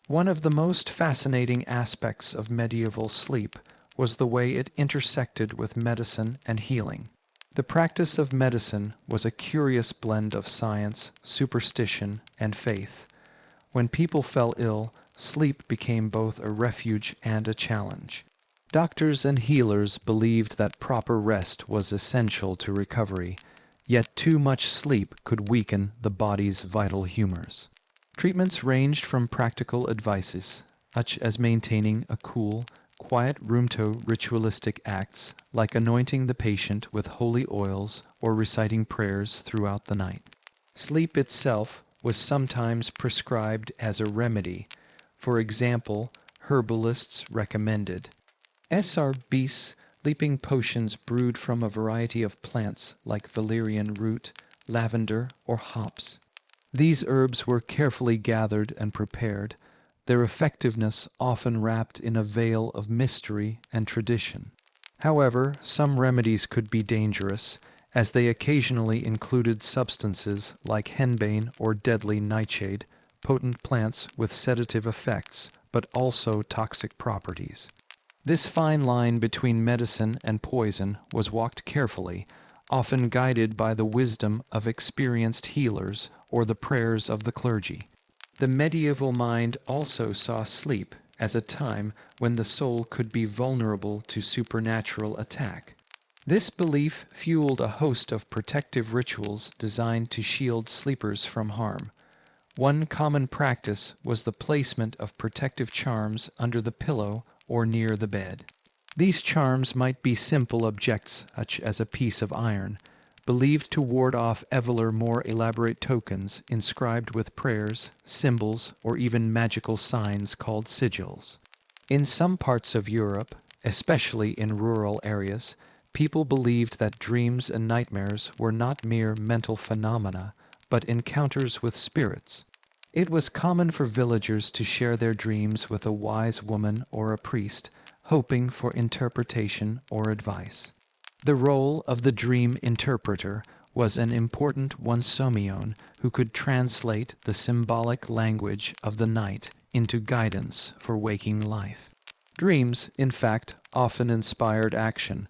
One of the most fascinating aspects of medieval sleep was the way it intersected with medicine and healing. The practice of medicine was a curious blend of science, superstition, and faith. When people fell ill, sleep became both a refuge and a challenge. Doctors and healers believed that proper rest was essential to recovery, yet too much sleep could weaken the body's vital humors. Treatments ranged from practical advices, such as maintaining a cool, quiet room to ritualistic acts like anointing the patient with holy oils or reciting prayers throughout the night. Sleep itself was sometimes prescribed as a remedy. For example, herbalists recommended SRBs, sleeping potions brewed from a variety of plants like valerian root, lavender, or hops. These herbs were carefully gathered and prepared, their effectiveness often wrapped in a veil of mystery and tradition. However, some remedies could be dangerous, as they occasionally included substances like henbane or deadly nightshade, potent plants with sedative effects, but also toxic properties. This fine line between medicine and poison was walked carefully, often guided by the wisdom of experienced healers or the prayers of the clergy. The medieval mind also saw sleep as a time when the soul could be vulnerable to supernatural attack. This belief fueled a host of protective rituals designed to shield sleepers from harm. One common practice was the placement of protective charms under the pillow or near the bed. These charms might be simple objects such as a piece of iron, believed to ward off ever more elaborate tokens inscribed with prayers, symbols, or even magical signs called sigils. In some parts of Europe, especially in rural areas, people believed that dreams and nightmares were not mere mental phenomena, but encounters with spirits. It was common for villagers to share their dreams with a wise woman or a priest, hoping for interpretation or advice. The role of the dream interpreter was an important one-somion who could translate the symbolic language of the night into guidance for waking life. Dreams, in fact, often inspired action.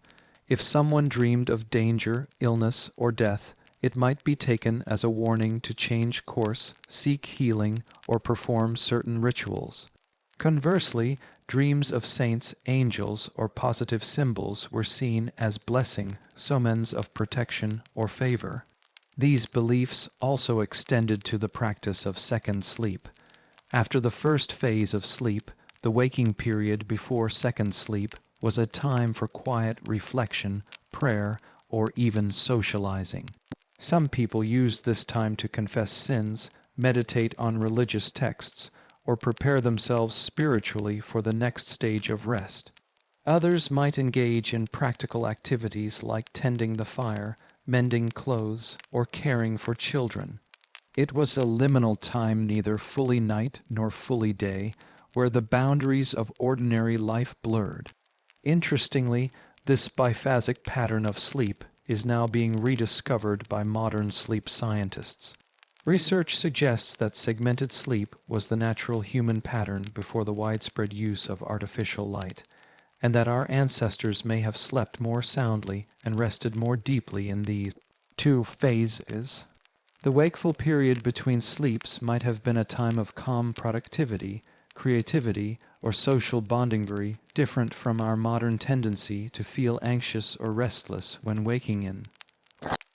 If someone dreamed of danger, illness, or death, it might be taken as a warning to change course, seek healing, or perform certain rituals. Conversely, dreams of saints, angels, or positive symbols were seen as blessing, omens of protection or favor. These beliefs also extended to the practice of second sleep. After the first phase of sleep, the waking period before second sleep was a time for quiet reflection, prayer, or even socializing. Some people used this time to confess sins, meditate on religious texts, or prepare themselves spiritually for the next stage of rest. Others might engage in practical activities like tending the fire, mending clothes, or caring for children. It was a liminal time, neither fully night nor fully day, where the boundaries of ordinary life blurred. Interestingly, this biphasic pattern of sleep is now being rediscovered by modern sleep scientists. Research suggests that segmented sleep was the natural human pattern before the widespread use of artificial light, and that our ancestors may have slept more soundly and rested more deeply in these two phases. The wakeful period between sleeps might have been a time of calm productivity, creativity, or social bonding, very different from our modern tendency to feel anxious or restless when waking in.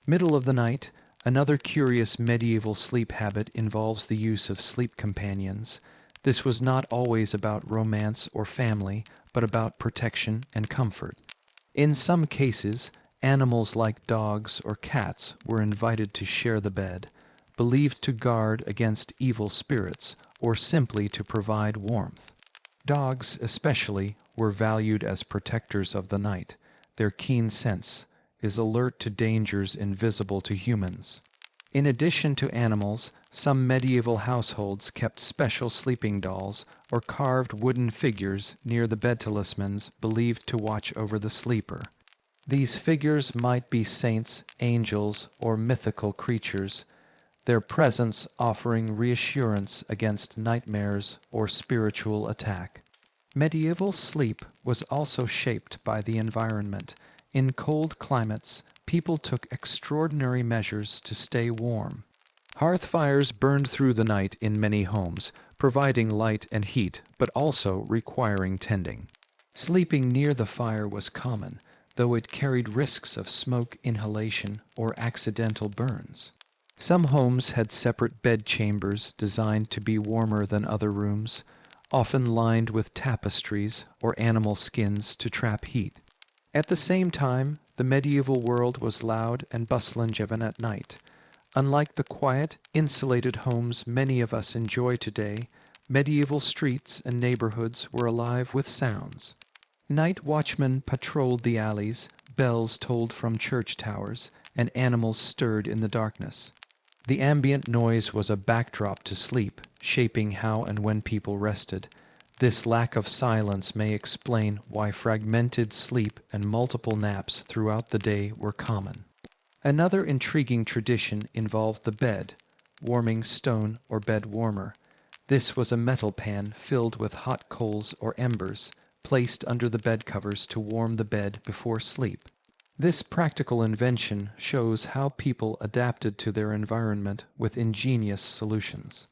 Middle of the night, another curious medieval sleep habit involves the use of sleep companions. This was not always about romance or family, but about protection and comfort. In some cases, animals like dogs or cats were invited to share the bed, believed to guard against evil spirits or simply to provide warmth. Dogs, especially, were valued as protectors of the night. Their keen sense is alert to dangers invisible to humans. In addition to animals, some medieval households kept special sleeping dolls or carved wooden figures near the bed talismans believed to watch over the sleeper. These figures might be saints, angels, or mythical creatures, their presence offering reassurance against nightmares or spiritual attack. Medieval sleep was also shaped by the environment. In cold climates, people took extraordinary measures to stay warm. Hearth fires burned through the night in many homes, providing light and heat, but also requiring tending. Sleeping near the fire was common, though it carried risks of smoke inhalation or accidental burns. Some homes had separate bed chambers designed to be warmer than other rooms, often lined with tapestries or animal skins to trap heat. At the same time, the medieval world was loud and bustling even at night. Unlike the quiet, insulated homes many of us enjoy today, medieval streets and neighborhoods were alive with sounds. Night watchmen patrolled the alleys, bells tolled from church towers, and animals stirred in the darkness. The ambient noise was a backdrop to sleep, shaping how and when people rested. This lack of silence may explain why fragmented sleep and multiple naps throughout the day were common. Another intriguing tradition involved the bed, warming stone or bed warmer. This was a metal pan filled with hot coals or embers, placed under the bed covers to warm the bed before sleep. This practical invention shows how people adapted to their environment with ingenious solutions.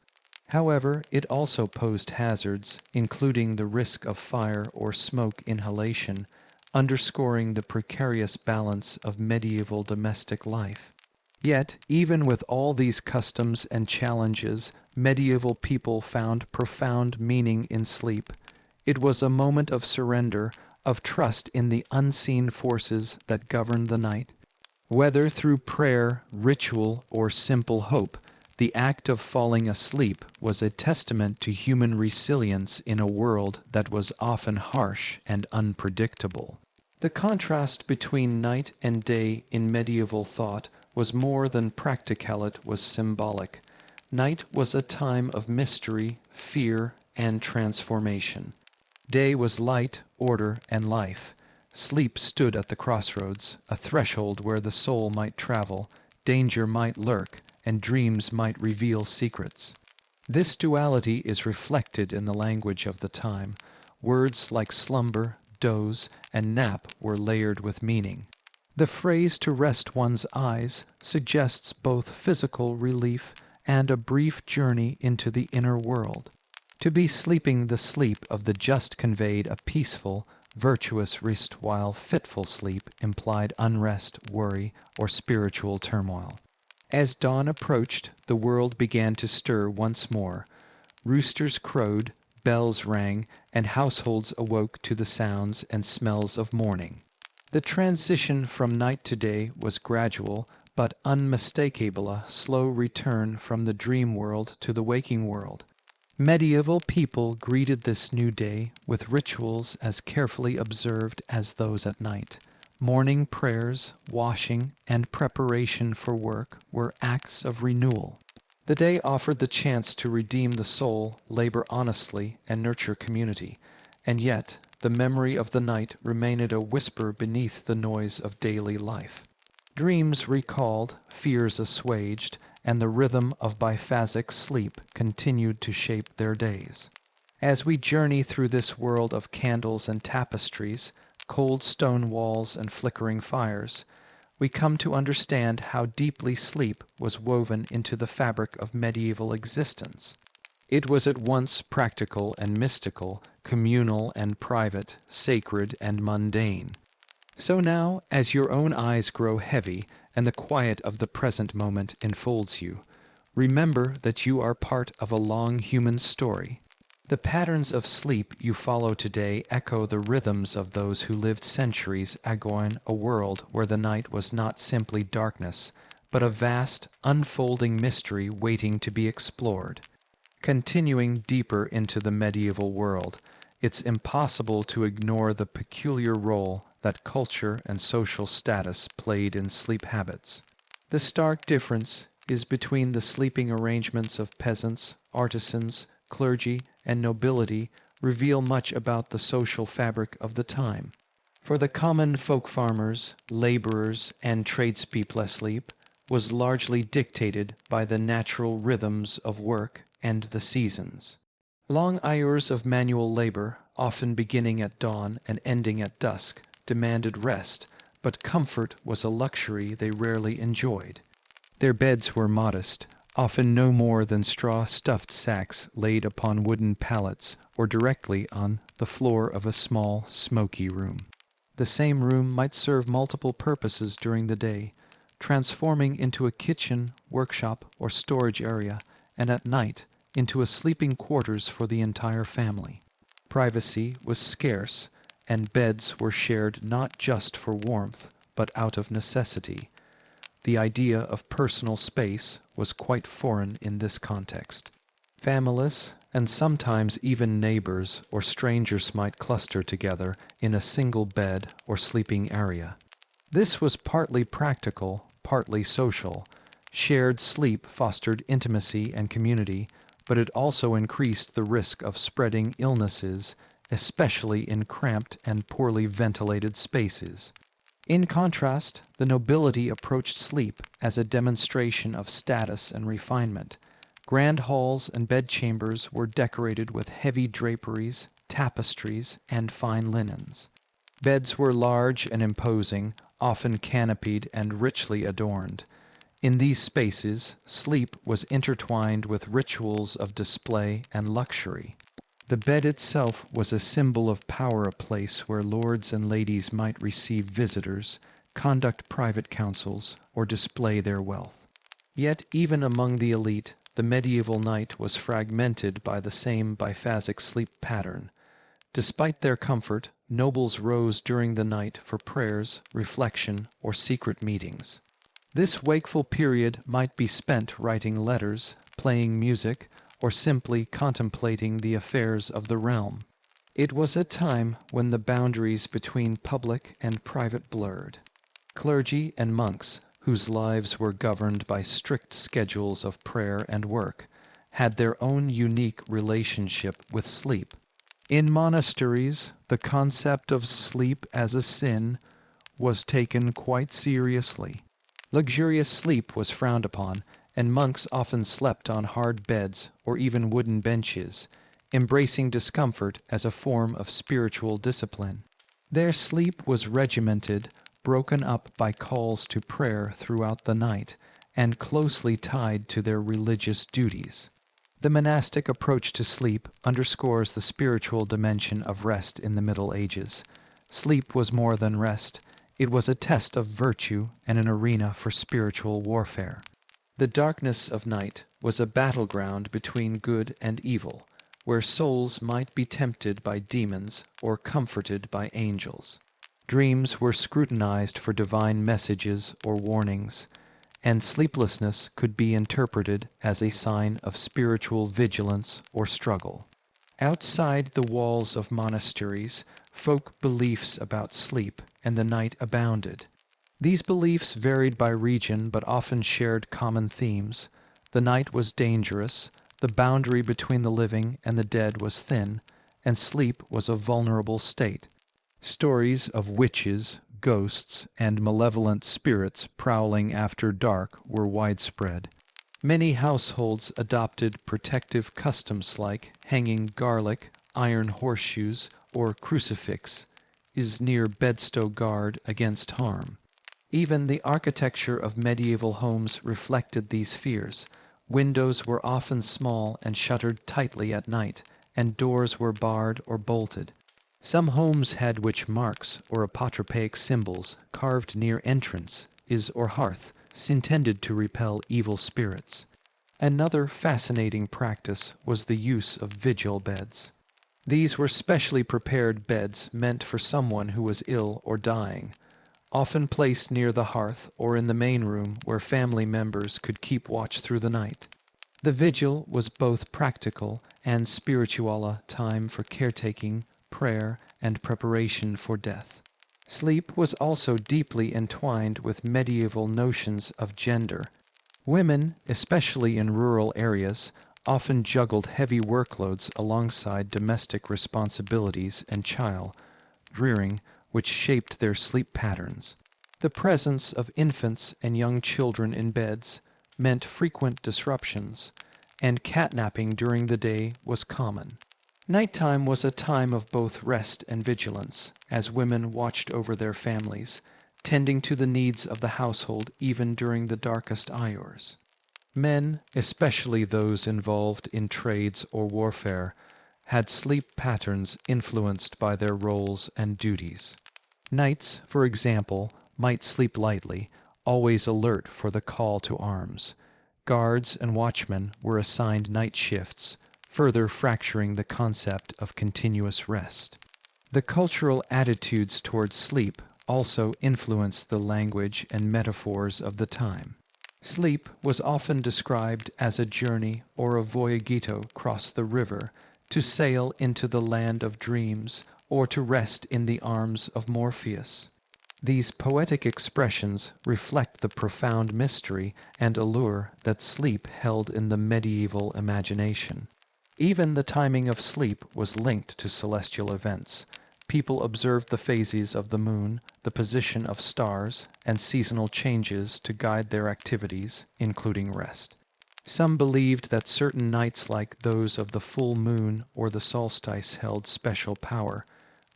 However, it also posed hazards, including the risk of fire or smoke inhalation, underscoring the precarious balance of medieval domestic life. Yet, even with all these customs and challenges, medieval people found profound meaning in sleep. It was a moment of surrender, of trust in the unseen forces that govern the night. Whether through prayer, ritual, or simple hope, the act of falling asleep was a testament to human resilience in a world that was often harsh and unpredictable. The contrast between night and day in medieval thought was more than practical, it was symbolic. Night was a time of mystery, fear, and transformation. Day was light, order, and life. Sleep stood at the crossroads, a threshold where the soul might travel, danger might lurk, and dreams might reveal secrets. This duality is reflected in the language of the time. Words like slumber, doze, and nap were layered with meaning. The phrase "to rest one's eyes" suggests both physical relief and a brief journey into the inner world. To be sleeping the sleep of the just conveyed a peaceful, virtuous rest, while fitful sleep implied unrest, worry, or spiritual turmoil. As dawn approached, the world began to stir once more. Roosters crowed, bells rang, and households awoke to the sounds and smells of morning. The transition from night to day was gradual, but unmistakable, a slow return from the dream world to the waking world. Medieval people greeted this new day with rituals as carefully observed as those at night. Morning prayers, washing, and preparation for work were acts of renewal. The day offered the chance to redeem the soul, labor honestly, and nurture community. And yet, the memory of the night remained a whisper beneath the noise of daily life. Dreams recalled, fears assuaged, and the rhythm of biphasic sleep continued to shape their days. As we journey through this world of candles and tapestries, cold stone walls and flickering fires, we come to understand how deeply sleep was woven into the fabric of medieval existence. It was at once practical and mystical, communal and private, sacred and mundane. So now, as your own eyes grow heavy and the quiet of the present moment enfolds you, remember that you are part of a long human story. The patterns of sleep you follow today echo the rhythms of those who lived centuries ago in a world where the night was not simply darkness, but a vast, unfolding mystery waiting to be explored. Continuing deeper into the medieval world, it's impossible to ignore the peculiar role that culture and social status played in sleep habits. The stark difference is between the sleeping arrangements of peasants, artisans, clergy, and nobility reveal much about the social fabric of the time. For the common folk farmers, laborers, and tradespeople, sleep was largely dictated by the natural rhythms of work and the seasons. Long hours of manual labor, often beginning at dawn and ending at dusk, demanded rest, but comfort was a luxury they rarely enjoyed. Their beds were modest, often no more than straw-stuffed sacks laid upon wooden pallets or directly on the floor of a small, smoky room. The same room might serve multiple purposes during the day, transforming into a kitchen, workshop, or storage area, and at night into a sleeping quarters for the entire family. Privacy was scarce, and beds were shared not just for warmth, but out of necessity. The idea of personal space was quite foreign in this context. Families, and sometimes even neighbors or strangers might cluster together in a single bed or sleeping area. This was partly practical, partly social. Shared sleep fostered intimacy and community, but it also increased the risk of spreading illnesses, especially in cramped and poorly ventilated spaces. In contrast, the nobility approached sleep as a demonstration of status and refinement. Grand halls and bedchambers were decorated with heavy draperies, tapestries, and fine linens. Beds were large and imposing, often canopied and richly adorned. In these spaces, sleep was intertwined with rituals of display and luxury. The bed itself was a symbol of power, a place where lords and ladies might receive visitors, conduct private councils, or display their wealth. Yet even among the elite, the medieval night was fragmented by the same biphasic sleep pattern. Despite their comfort, nobles rose during the night for prayers, reflection, or secret meetings. This wakeful period might be spent writing letters, playing music, or simply contemplating the affairs of the realm. It was a time when the boundaries between public and private blurred. Clergy and monks, whose lives were governed by strict schedules of prayer and work, had their own unique relationship with sleep. In monasteries, the concept of sleep as a sin was taken quite seriously. Luxurious sleep was frowned upon, and monks often slept on hard beds or even wooden benches, embracing discomfort as a form of spiritual discipline. Their sleep was regimented, broken up by calls to prayer throughout the night, and closely tied to their religious duties. The monastic approach to sleep underscores the spiritual dimension of rest in the Middle Ages. Sleep was more than rest. It was a test of virtue and an arena for spiritual warfare. The darkness of night was a battleground between good and evil, where souls might be tempted by demons or comforted by angels. Dreams were scrutinized for divine messages or warnings, and sleeplessness could be interpreted as a sign of spiritual vigilance or struggle. Outside the walls of monasteries, folk beliefs about sleep and the night abounded. These beliefs varied by region but often shared common themes. The night was dangerous, the boundary between the living and the dead was thin, and sleep was a vulnerable state. Stories of witches, ghosts, and malevolent spirits prowling after dark were widespread. Many households adopted protective customs like hanging garlic, iron horseshoes, or crucifix is near bedstow guard against harm. Even the architecture of medieval homes reflected these fears. Windows were often small and shuttered tightly at night, and doors were barred or bolted. Some homes had witch marks or apotropaic symbols carved near entrance, or hearth, intended to repel evil spirits. Another fascinating practice was the use of vigil beds. These were specially prepared beds meant for someone who was ill or dying, often placed near the hearth or in the main room where family members could keep watch through the night. The vigil was both practical and spiritual, a time for caretaking, prayer, and preparation for death. Sleep was also deeply entwined with medieval notions of gender. Women, especially in rural areas, often juggled heavy workloads alongside domestic responsibilities and child rearing, which shaped their sleep patterns. The presence of infants and young children in beds meant frequent disruptions, and catnapping during the day was common. Nighttime was a time of both rest and vigilance, as women watched over their families, tending to the needs of the household even during the darkest hours. Men, especially those involved in trades or warfare, had sleep patterns influenced by their roles and duties. Knights, for example, might sleep lightly, always alert for the call to arms. Guards and watchmen were assigned night shifts, further fracturing the concept of continuous rest. The cultural attitudes towards sleep also influenced the language and metaphors of the time. Sleep was often described as a journey or a voyagito across the river, to sail into the land of dreams, or to rest in the arms of Morpheus. These poetic expressions reflect the profound mystery and allure that sleep held in the medieval imagination. Even the timing of sleep was linked to celestial events. People observed the phases of the moon, the position of stars, and seasonal changes to guide their activities, including rest. Some believed that certain nights like those of the full moon or the solstice held special power,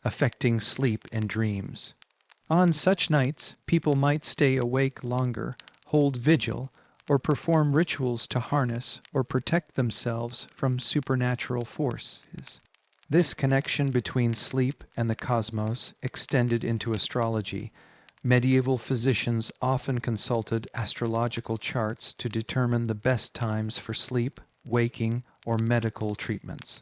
affecting sleep and dreams. On such nights, people might stay awake longer, hold vigil, or perform rituals to harness or protect themselves from supernatural forces. This connection between sleep and the cosmos extended into astrology. Medieval physicians often consulted astrological charts to determine the best times for sleep, waking, or medical treatments.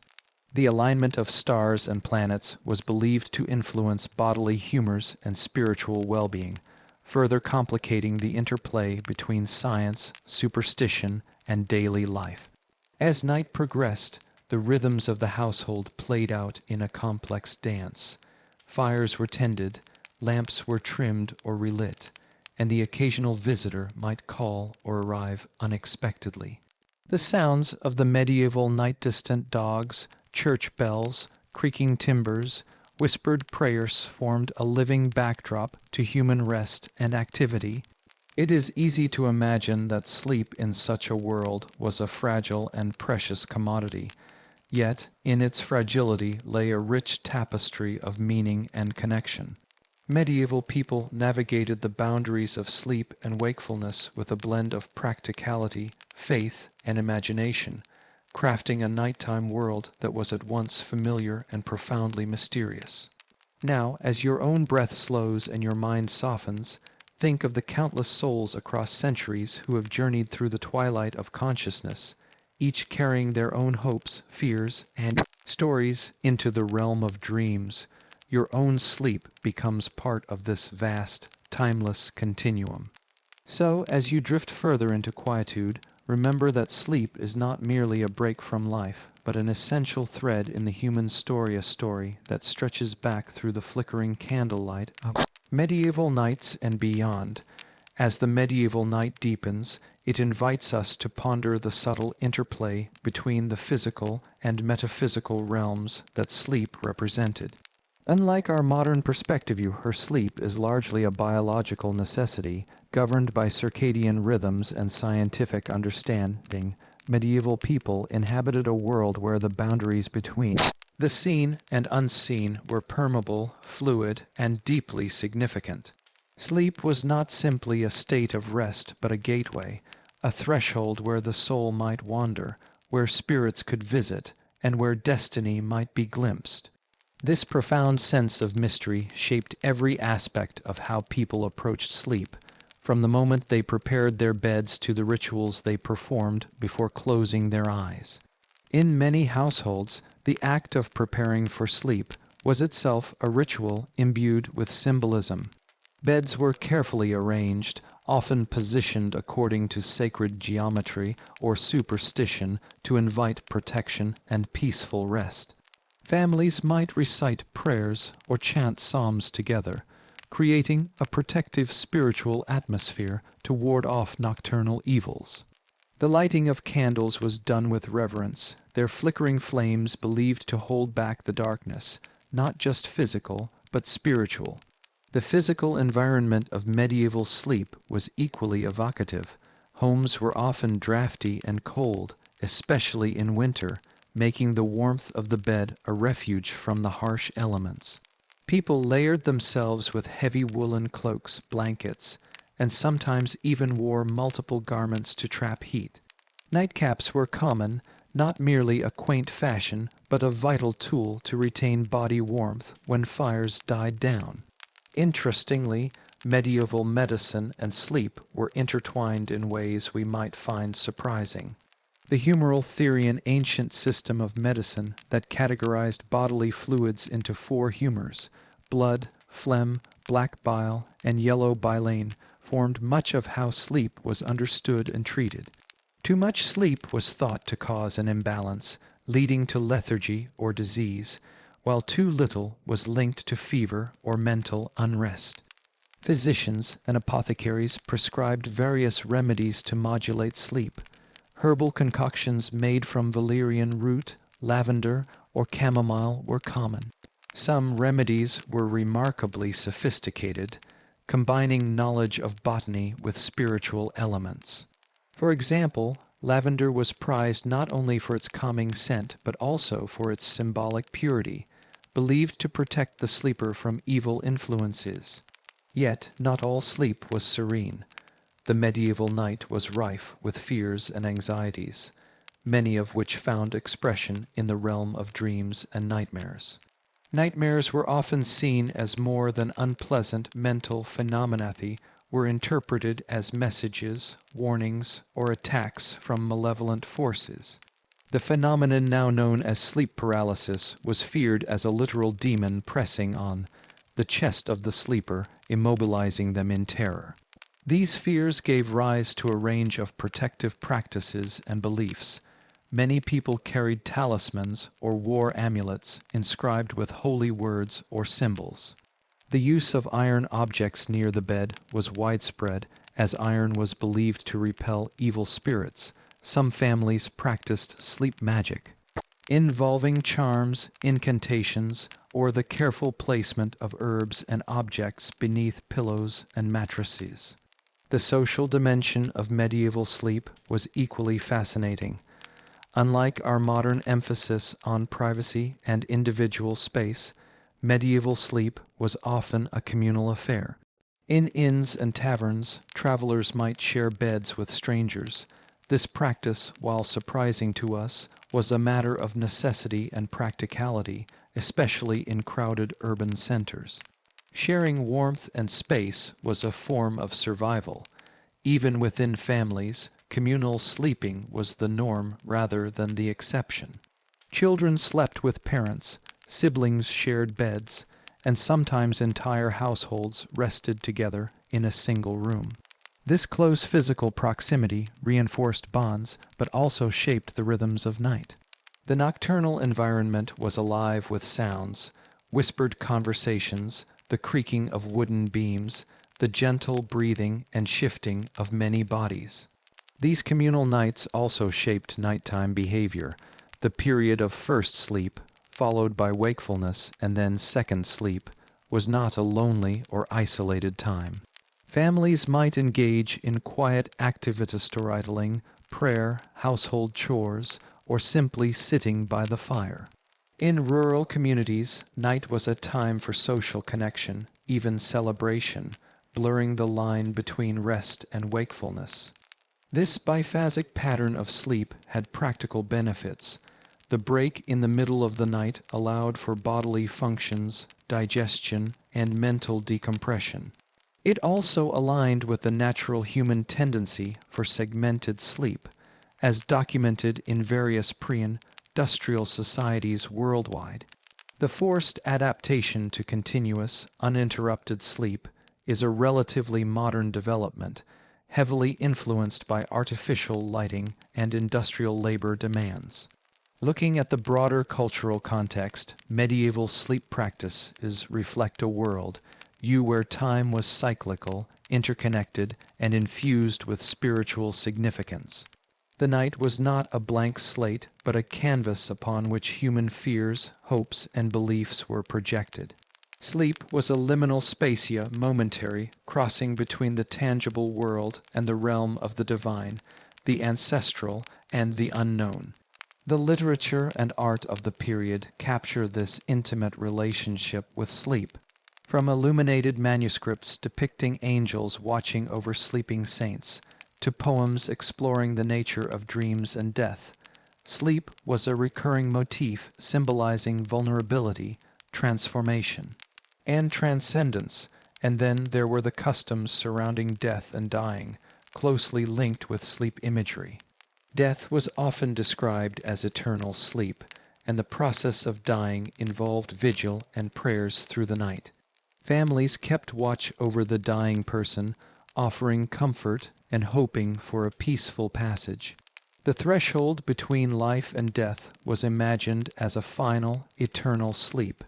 The alignment of stars and planets was believed to influence bodily humors and spiritual well-being, further complicating the interplay between science, superstition, and daily life. As night progressed, the rhythms of the household played out in a complex dance. Fires were tended, lamps were trimmed or relit, and the occasional visitor might call or arrive unexpectedly. The sounds of the medieval night-distant dogs, church bells, creaking timbers, whispered prayers formed a living backdrop to human rest and activity. It is easy to imagine that sleep in such a world was a fragile and precious commodity, yet in its fragility lay a rich tapestry of meaning and connection. Medieval people navigated the boundaries of sleep and wakefulness with a blend of practicality, faith, and imagination, crafting a nighttime world that was at once familiar and profoundly mysterious. Now, as your own breath slows and your mind softens, think of the countless souls across centuries who have journeyed through the twilight of consciousness, each carrying their own hopes, fears, and stories into the realm of dreams. Your own sleep becomes part of this vast, timeless continuum. So, as you drift further into quietude, remember that sleep is not merely a break from life, but an essential thread in the human story, a story that stretches back through the flickering candlelight of medieval nights and beyond. As the medieval night deepens, it invites us to ponder the subtle interplay between the physical and metaphysical realms that sleep represented. Unlike our modern perspective view, her sleep is largely a biological necessity, governed by circadian rhythms and scientific understanding. Medieval people inhabited a world where the boundaries between the seen and unseen were permeable, fluid, and deeply significant. Sleep was not simply a state of rest, but a gateway, a threshold where the soul might wander, where spirits could visit, and where destiny might be glimpsed. This profound sense of mystery shaped every aspect of how people approached sleep, from the moment they prepared their beds to the rituals they performed before closing their eyes. In many households, the act of preparing for sleep was itself a ritual imbued with symbolism. Beds were carefully arranged, often positioned according to sacred geometry or superstition to invite protection and peaceful rest. Families might recite prayers or chant psalms together, creating a protective spiritual atmosphere to ward off nocturnal evils. The lighting of candles was done with reverence, their flickering flames believed to hold back the darkness, not just physical, but spiritual. The physical environment of medieval sleep was equally evocative. Homes were often drafty and cold, especially in winter, making the warmth of the bed a refuge from the harsh elements. People layered themselves with heavy woolen cloaks, blankets, and sometimes even wore multiple garments to trap heat. Nightcaps were common, not merely a quaint fashion, but a vital tool to retain body warmth when fires died down. Interestingly, medieval medicine and sleep were intertwined in ways we might find surprising. The humoral theory, an ancient system of medicine that categorized bodily fluids into four humors, blood, phlegm, black bile, and yellow bilane, formed much of how sleep was understood and treated. Too much sleep was thought to cause an imbalance, leading to lethargy or disease, while too little was linked to fever or mental unrest. Physicians and apothecaries prescribed various remedies to modulate sleep. Herbal concoctions made from valerian root, lavender, or chamomile were common. Some remedies were remarkably sophisticated, combining knowledge of botany with spiritual elements. For example, lavender was prized not only for its calming scent, but also for its symbolic purity, believed to protect the sleeper from evil influences. Yet not all sleep was serene. The medieval night was rife with fears and anxieties, many of which found expression in the realm of dreams and nightmares. Nightmares were often seen as more than unpleasant mental phenomena. They were interpreted as messages, warnings, or attacks from malevolent forces. The phenomenon now known as sleep paralysis was feared as a literal demon pressing on the chest of the sleeper, immobilizing them in terror. These fears gave rise to a range of protective practices and beliefs. Many people carried talismans or wore amulets inscribed with holy words or symbols. The use of iron objects near the bed was widespread, as iron was believed to repel evil spirits. Some families practiced sleep magic, involving charms, incantations, or the careful placement of herbs and objects beneath pillows and mattresses. The social dimension of medieval sleep was equally fascinating. Unlike our modern emphasis on privacy and individual space, medieval sleep was often a communal affair. In inns and taverns, travelers might share beds with strangers. This practice, while surprising to us, was a matter of necessity and practicality, especially in crowded urban centers. Sharing warmth and space was a form of survival. Even within families, communal sleeping was the norm rather than the exception. Children slept with parents, siblings shared beds, and sometimes entire households rested together in a single room. This close physical proximity reinforced bonds, but also shaped the rhythms of night. The nocturnal environment was alive with sounds, whispered conversations, the creaking of wooden beams, the gentle breathing and shifting of many bodies. These communal nights also shaped nighttime behavior. The period of first sleep, followed by wakefulness and then second sleep, was not a lonely or isolated time. Families might engage in quiet activist or idling, prayer, household chores, or simply sitting by the fire. In rural communities, night was a time for social connection, even celebration, blurring the line between rest and wakefulness. This biphasic pattern of sleep had practical benefits. The break in the middle of the night allowed for bodily functions, digestion, and mental decompression. It also aligned with the natural human tendency for segmented sleep, as documented in various pre-industrial societies worldwide. The forced adaptation to continuous, uninterrupted sleep is a relatively modern development, heavily influenced by artificial lighting and industrial labor demands. Looking at the broader cultural context, medieval sleep practices reflect a world where time was cyclical, interconnected, and infused with spiritual significance. The night was not a blank slate, but a canvas upon which human fears, hopes, and beliefs were projected. Sleep was a liminal spatia, momentary, crossing between the tangible world and the realm of the divine, the ancestral, and the unknown. The literature and art of the period capture this intimate relationship with sleep. From illuminated manuscripts depicting angels watching over sleeping saints, to poems exploring the nature of dreams and death, sleep was a recurring motif symbolizing vulnerability, transformation, and transcendence, and then there were the customs surrounding death and dying, closely linked with sleep imagery. Death was often described as eternal sleep, and the process of dying involved vigil and prayers through the night. Families kept watch over the dying person, offering comfort and hoping for a peaceful passage. The threshold between life and death was imagined as a final, eternal sleep,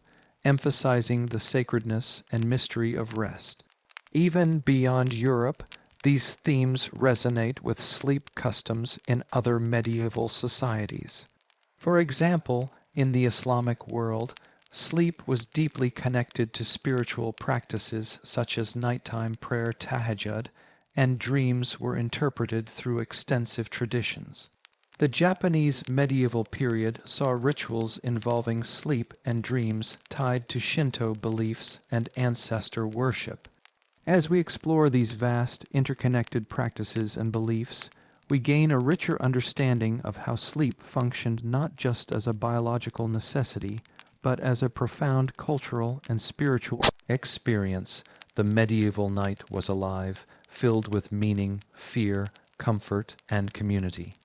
emphasizing the sacredness and mystery of rest. Even beyond Europe, these themes resonate with sleep customs in other medieval societies. For example, in the Islamic world, sleep was deeply connected to spiritual practices such as nighttime prayer tahajjud, and dreams were interpreted through extensive traditions. The Japanese medieval period saw rituals involving sleep and dreams tied to Shinto beliefs and ancestor worship. As we explore these vast, interconnected practices and beliefs, we gain a richer understanding of how sleep functioned not just as a biological necessity, but as a profound cultural and spiritual experience. The medieval night was alive, filled with meaning, fear, comfort, and community.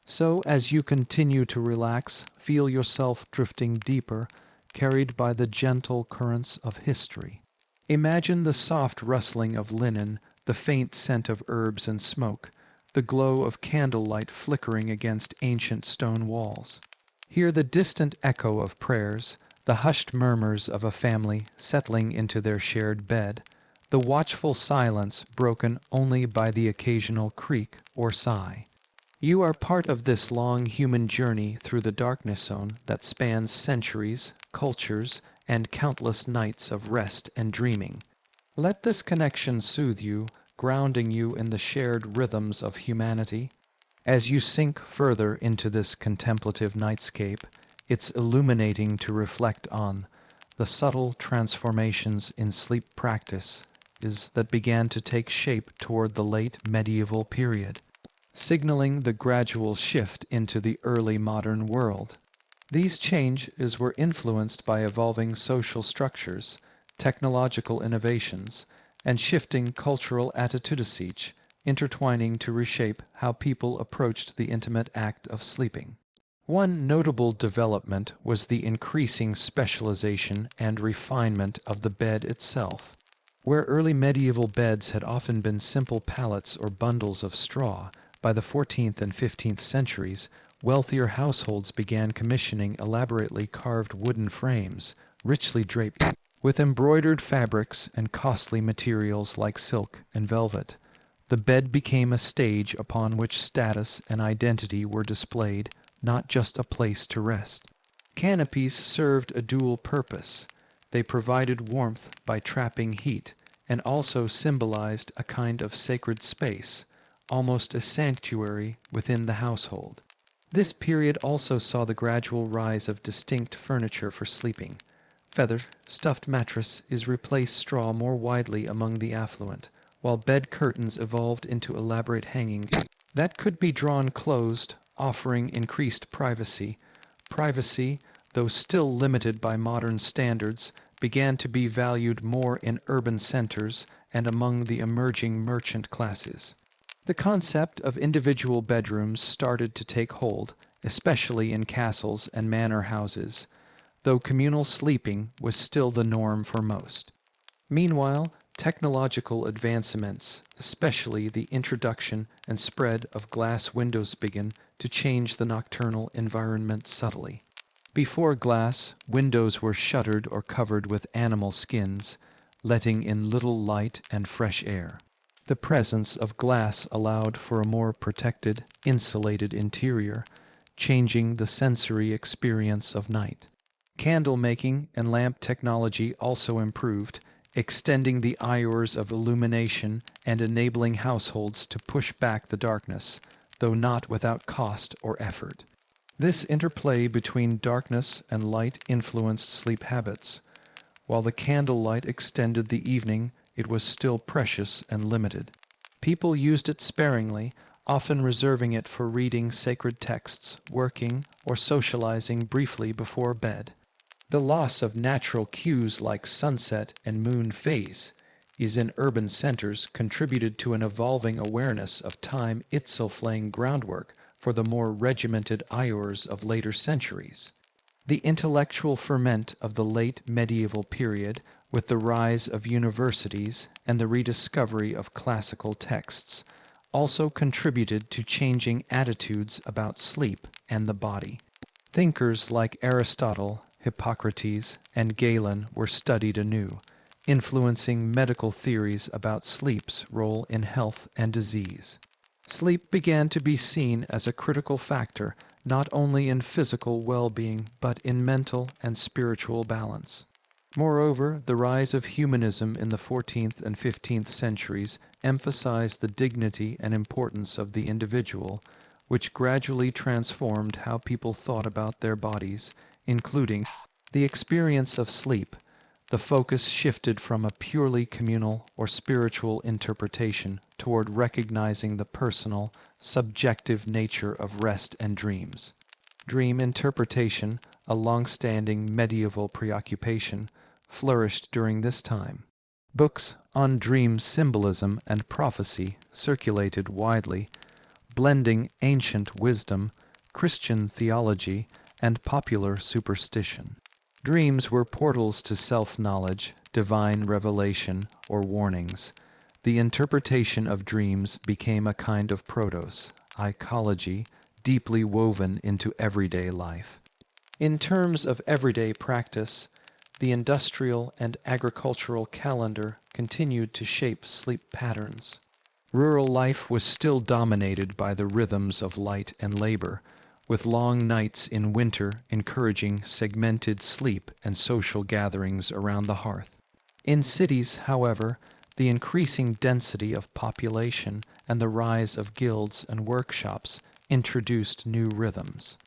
So, as you continue to relax, feel yourself drifting deeper, carried by the gentle currents of history. Imagine the soft rustling of linen, the faint scent of herbs and smoke, the glow of candlelight flickering against ancient stone walls. Hear the distant echo of prayers, the hushed murmurs of a family settling into their shared bed, the watchful silence broken only by the occasional creak or sigh. You are part of this long human journey through the darkness zone that spans centuries, cultures, and countless nights of rest and dreaming. Let this connection soothe you, grounding you in the shared rhythms of humanity. As you sink further into this contemplative nightscape, it's illuminating to reflect on the subtle transformations in sleep practice that began to take shape toward the late medieval period, signaling the gradual shift into the early modern world. These changes were influenced by evolving social structures, technological innovations, and shifting cultural attitudes, intertwining to reshape how people approached the intimate act of sleeping. One notable development was the increasing specialization and refinement of the bed itself. Where early medieval beds had often been simple pallets or bundles of straw, by the 14th and 15th centuries, wealthier households began commissioning elaborately carved wooden frames, richly draped with embroidered fabrics and costly materials like silk and velvet. The bed became a stage upon which status and identity were displayed, not just a place to rest. Canopies served a dual purpose. They provided warmth by trapping heat, and also symbolized a kind of sacred space, almost a sanctuary within the household. This period also saw the gradual rise of distinct furniture for sleeping. Feather, stuffed mattress is replaced straw more widely among the affluent, while bed curtains evolved into elaborate hangings that could be drawn closed, offering increased privacy. Privacy, though still limited by modern standards, began to be valued more in urban centers and among the emerging merchant classes. The concept of individual bedrooms started to take hold, especially in castles and manor houses, though communal sleeping was still the norm for most. Meanwhile, technological advancements, especially the introduction and spread of glass windows, began to change the nocturnal environment subtly. Before glass, windows were shuttered or covered with animal skins, letting in little light and fresh air. The presence of glass allowed for a more protected, insulated interior, changing the sensory experience of night. Candle making and lamp technology also improved, extending the hours of illumination and enabling households to push back the darkness, though not without cost or effort. This interplay between darkness and light influenced sleep habits. While the candlelight extended the evening, it was still precious and limited. People used it sparingly, often reserving it for reading sacred texts, working, or socializing briefly before bed. The loss of natural cues like sunset and moon phase is in urban centers contributed to an evolving awareness of time itself, laying groundwork for the more regimented hours of later centuries. The intellectual ferment of the late medieval period, with the rise of universities and the rediscovery of classical texts, also contributed to changing attitudes about sleep and the body. Thinkers like Aristotle, Hippocrates, and Galen were studied anew, influencing medical theories about sleep's role in health and disease. Sleep began to be seen as a critical factor not only in physical well-being but in mental and spiritual balance. Moreover, the rise of humanism in the 14th and 15th centuries emphasized the dignity and importance of the individual, which gradually transformed how people thought about their bodies, including the experience of sleep. The focus shifted from a purely communal or spiritual interpretation toward recognizing the personal, subjective nature of rest and dreams. Dream interpretation, a long-standing medieval preoccupation, flourished during this time. Books on dream symbolism and prophecy circulated widely, blending ancient wisdom, Christian theology, and popular superstition. Dreams were portals to self-knowledge, divine revelation, or warnings. The interpretation of dreams became a kind of protos, ecology, deeply woven into everyday life. In terms of everyday practice, the industrial and agricultural calendar continued to shape sleep patterns. Rural life was still dominated by the rhythms of light and labor, with long nights in winter encouraging segmented sleep and social gatherings around the hearth. In cities, however, the increasing density of population and the rise of guilds and workshops introduced new rhythms.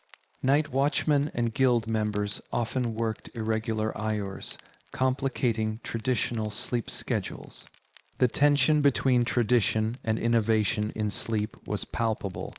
Night watchmen and guild members often worked irregular hours, complicating traditional sleep schedules. The tension between tradition and innovation in sleep was palpable.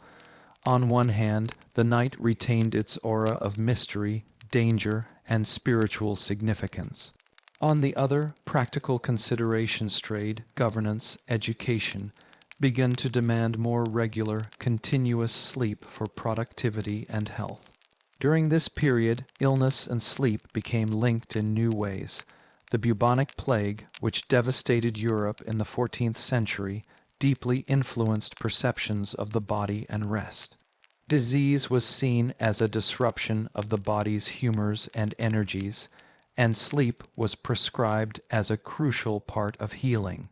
On one hand, the night retained its aura of mystery, danger, and spiritual significance. On the other, practical considerations, trade, governance, education, began to demand more regular, continuous sleep for productivity and health. During this period, illness and sleep became linked in new ways. The bubonic plague, which devastated Europe in the 14th century, deeply influenced perceptions of the body and rest. Disease was seen as a disruption of the body's humors and energies, and sleep was prescribed as a crucial part of healing.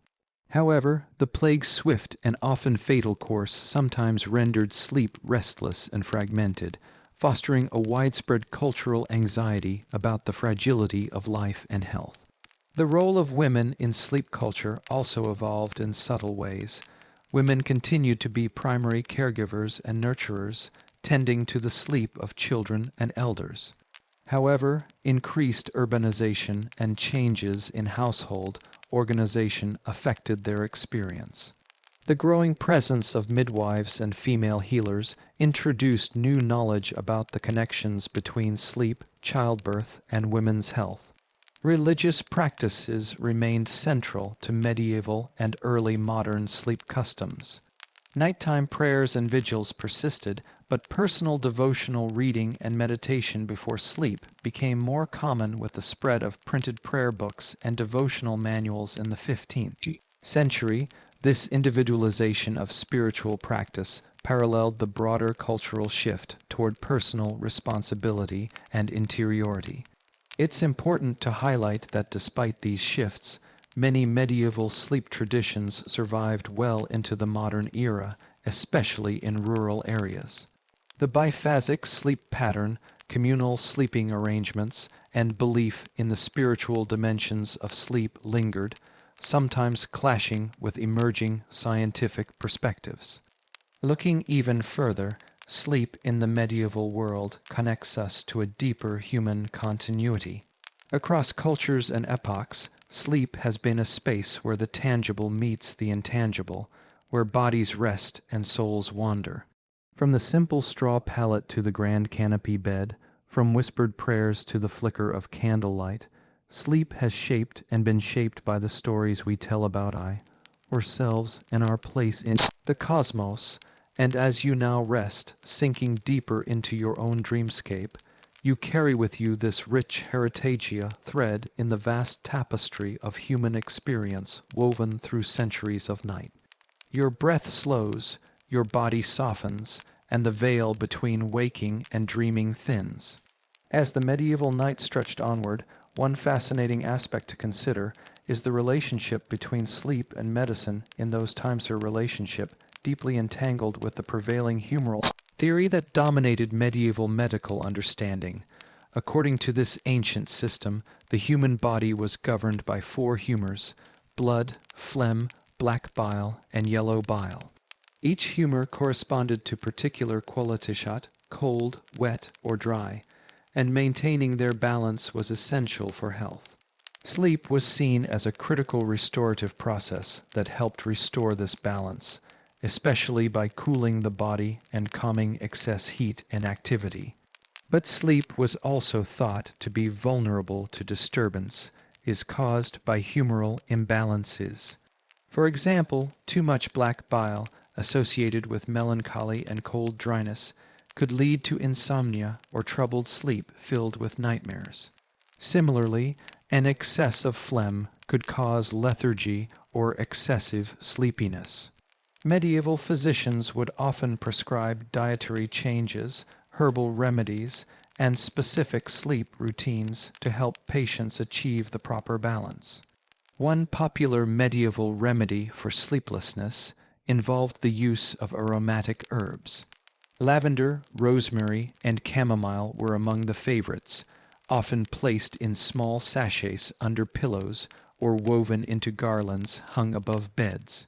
However, the plague's swift and often fatal course sometimes rendered sleep restless and fragmented, fostering a widespread cultural anxiety about the fragility of life and health. The role of women in sleep culture also evolved in subtle ways. Women continued to be primary caregivers and nurturers, tending to the sleep of children and elders. However, increased urbanization and changes in household organization affected their experience. The growing presence of midwives and female healers introduced new knowledge about the connections between sleep, childbirth, and women's health. Religious practices remained central to medieval and early modern sleep customs. Nighttime prayers and vigils persisted, but personal devotional reading and meditation before sleep became more common with the spread of printed prayer books and devotional manuals in the 15th century. This individualization of spiritual practice paralleled the broader cultural shift toward personal responsibility and interiority. It's important to highlight that despite these shifts, many medieval sleep traditions survived well into the modern era, especially in rural areas. The biphasic sleep pattern, communal sleeping arrangements, and belief in the spiritual dimensions of sleep lingered, sometimes clashing with emerging scientific perspectives. Looking even further, sleep in the medieval world connects us to a deeper human continuity. Across cultures and epochs, sleep has been a space where the tangible meets the intangible, where bodies rest and souls wander. From the simple straw pallet to the grand canopy bed, from whispered prayers to the flicker of candlelight, sleep has shaped and been shaped by the stories we tell about ourselves and our place in the cosmos. And as you now rest, sinking deeper into your own dreamscape, you carry with you this rich heritagia thread in the vast tapestry of human experience woven through centuries of night. Your breath slows, your body softens, and the veil between waking and dreaming thins. As the medieval night stretched onward, one fascinating aspect to consider is the relationship between sleep and medicine in those times. Her relationship deeply entangled with the prevailing humoral theory that dominated medieval medical understanding. According to this ancient system, the human body was governed by four humors: blood, phlegm, black bile, and yellow bile. Each humor corresponded to particular qualitashat, cold, wet, or dry, and maintaining their balance was essential for health. Sleep was seen as a critical restorative process that helped restore this balance, especially by cooling the body and calming excess heat and activity. But sleep was also thought to be vulnerable to disturbance, is caused by humoral imbalances. For example, too much black bile, associated with melancholy and cold dryness, could lead to insomnia or troubled sleep filled with nightmares. Similarly, an excess of phlegm could cause lethargy or excessive sleepiness. Medieval physicians would often prescribe dietary changes, herbal remedies, and specific sleep routines to help patients achieve the proper balance. One popular medieval remedy for sleeplessness involved the use of aromatic herbs. Lavender, rosemary, and chamomile were among the favorites, often placed in small sachets under pillows or woven into garlands hung above beds.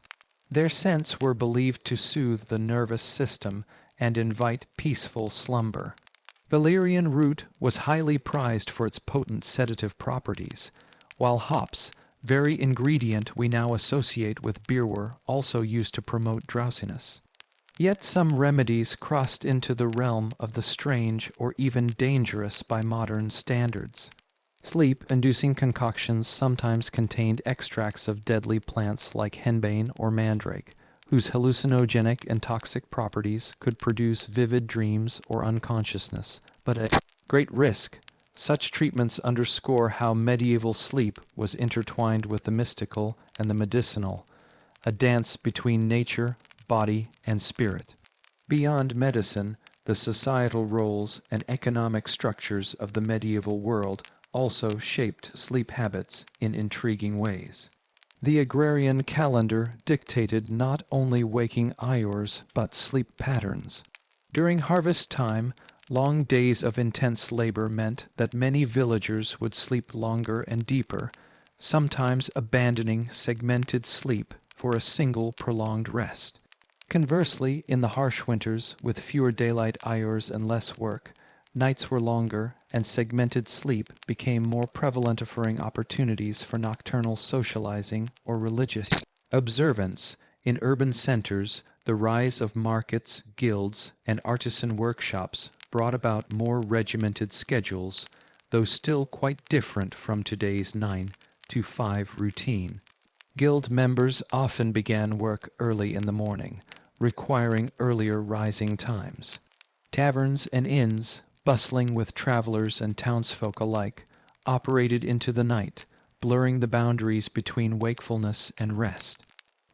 Their scents were believed to soothe the nervous system and invite peaceful slumber. Valerian root was highly prized for its potent sedative properties, while hops, very ingredient we now associate with beer, were also used to promote drowsiness. Yet some remedies crossed into the realm of the strange or even dangerous by modern standards. Sleep-inducing concoctions sometimes contained extracts of deadly plants like henbane or mandrake, whose hallucinogenic and toxic properties could produce vivid dreams or unconsciousness, but at great risk. Such treatments underscore how medieval sleep was intertwined with the mystical and the medicinal, a dance between nature, body, and spirit. Beyond medicine, the societal roles and economic structures of the medieval world also shaped sleep habits in intriguing ways. The agrarian calendar dictated not only waking hours but sleep patterns. During harvest time, Long days of intense labor meant that many villagers would sleep longer and deeper, sometimes abandoning segmented sleep for a single prolonged rest. Conversely, in the harsh winters, with fewer daylight hours and less work, nights were longer and segmented sleep became more prevalent, offering opportunities for nocturnal socializing or religious observance. In urban centers, the rise of markets, guilds, and artisan workshops brought about more regimented schedules, though still quite different from today's 9 to 5 routine. Guild members often began work early in the morning, requiring earlier rising times. Taverns and inns, bustling with travelers and townsfolk alike, operated into the night, blurring the boundaries between wakefulness and rest.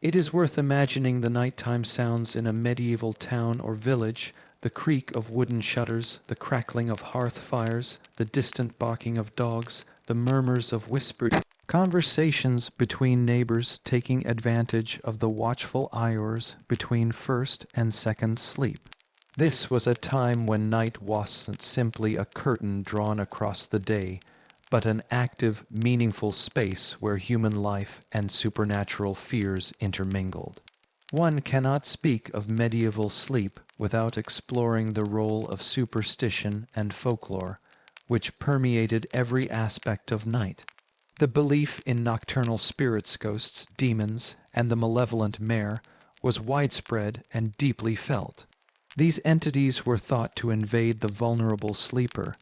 It is worth imagining the nighttime sounds in a medieval town or village: the creak of wooden shutters, the crackling of hearth fires, the distant barking of dogs, the murmurs of whispered conversations between neighbors, taking advantage of the watchful hours between first and second sleep. This was a time when night wasn't simply a curtain drawn across the day, but an active, meaningful space where human life and supernatural fears intermingled. One cannot speak of medieval sleep without exploring the role of superstition and folklore, which permeated every aspect of night. The belief in nocturnal spirits, ghosts, demons, and the malevolent mare was widespread and deeply felt. These entities were thought to invade the vulnerable sleeper,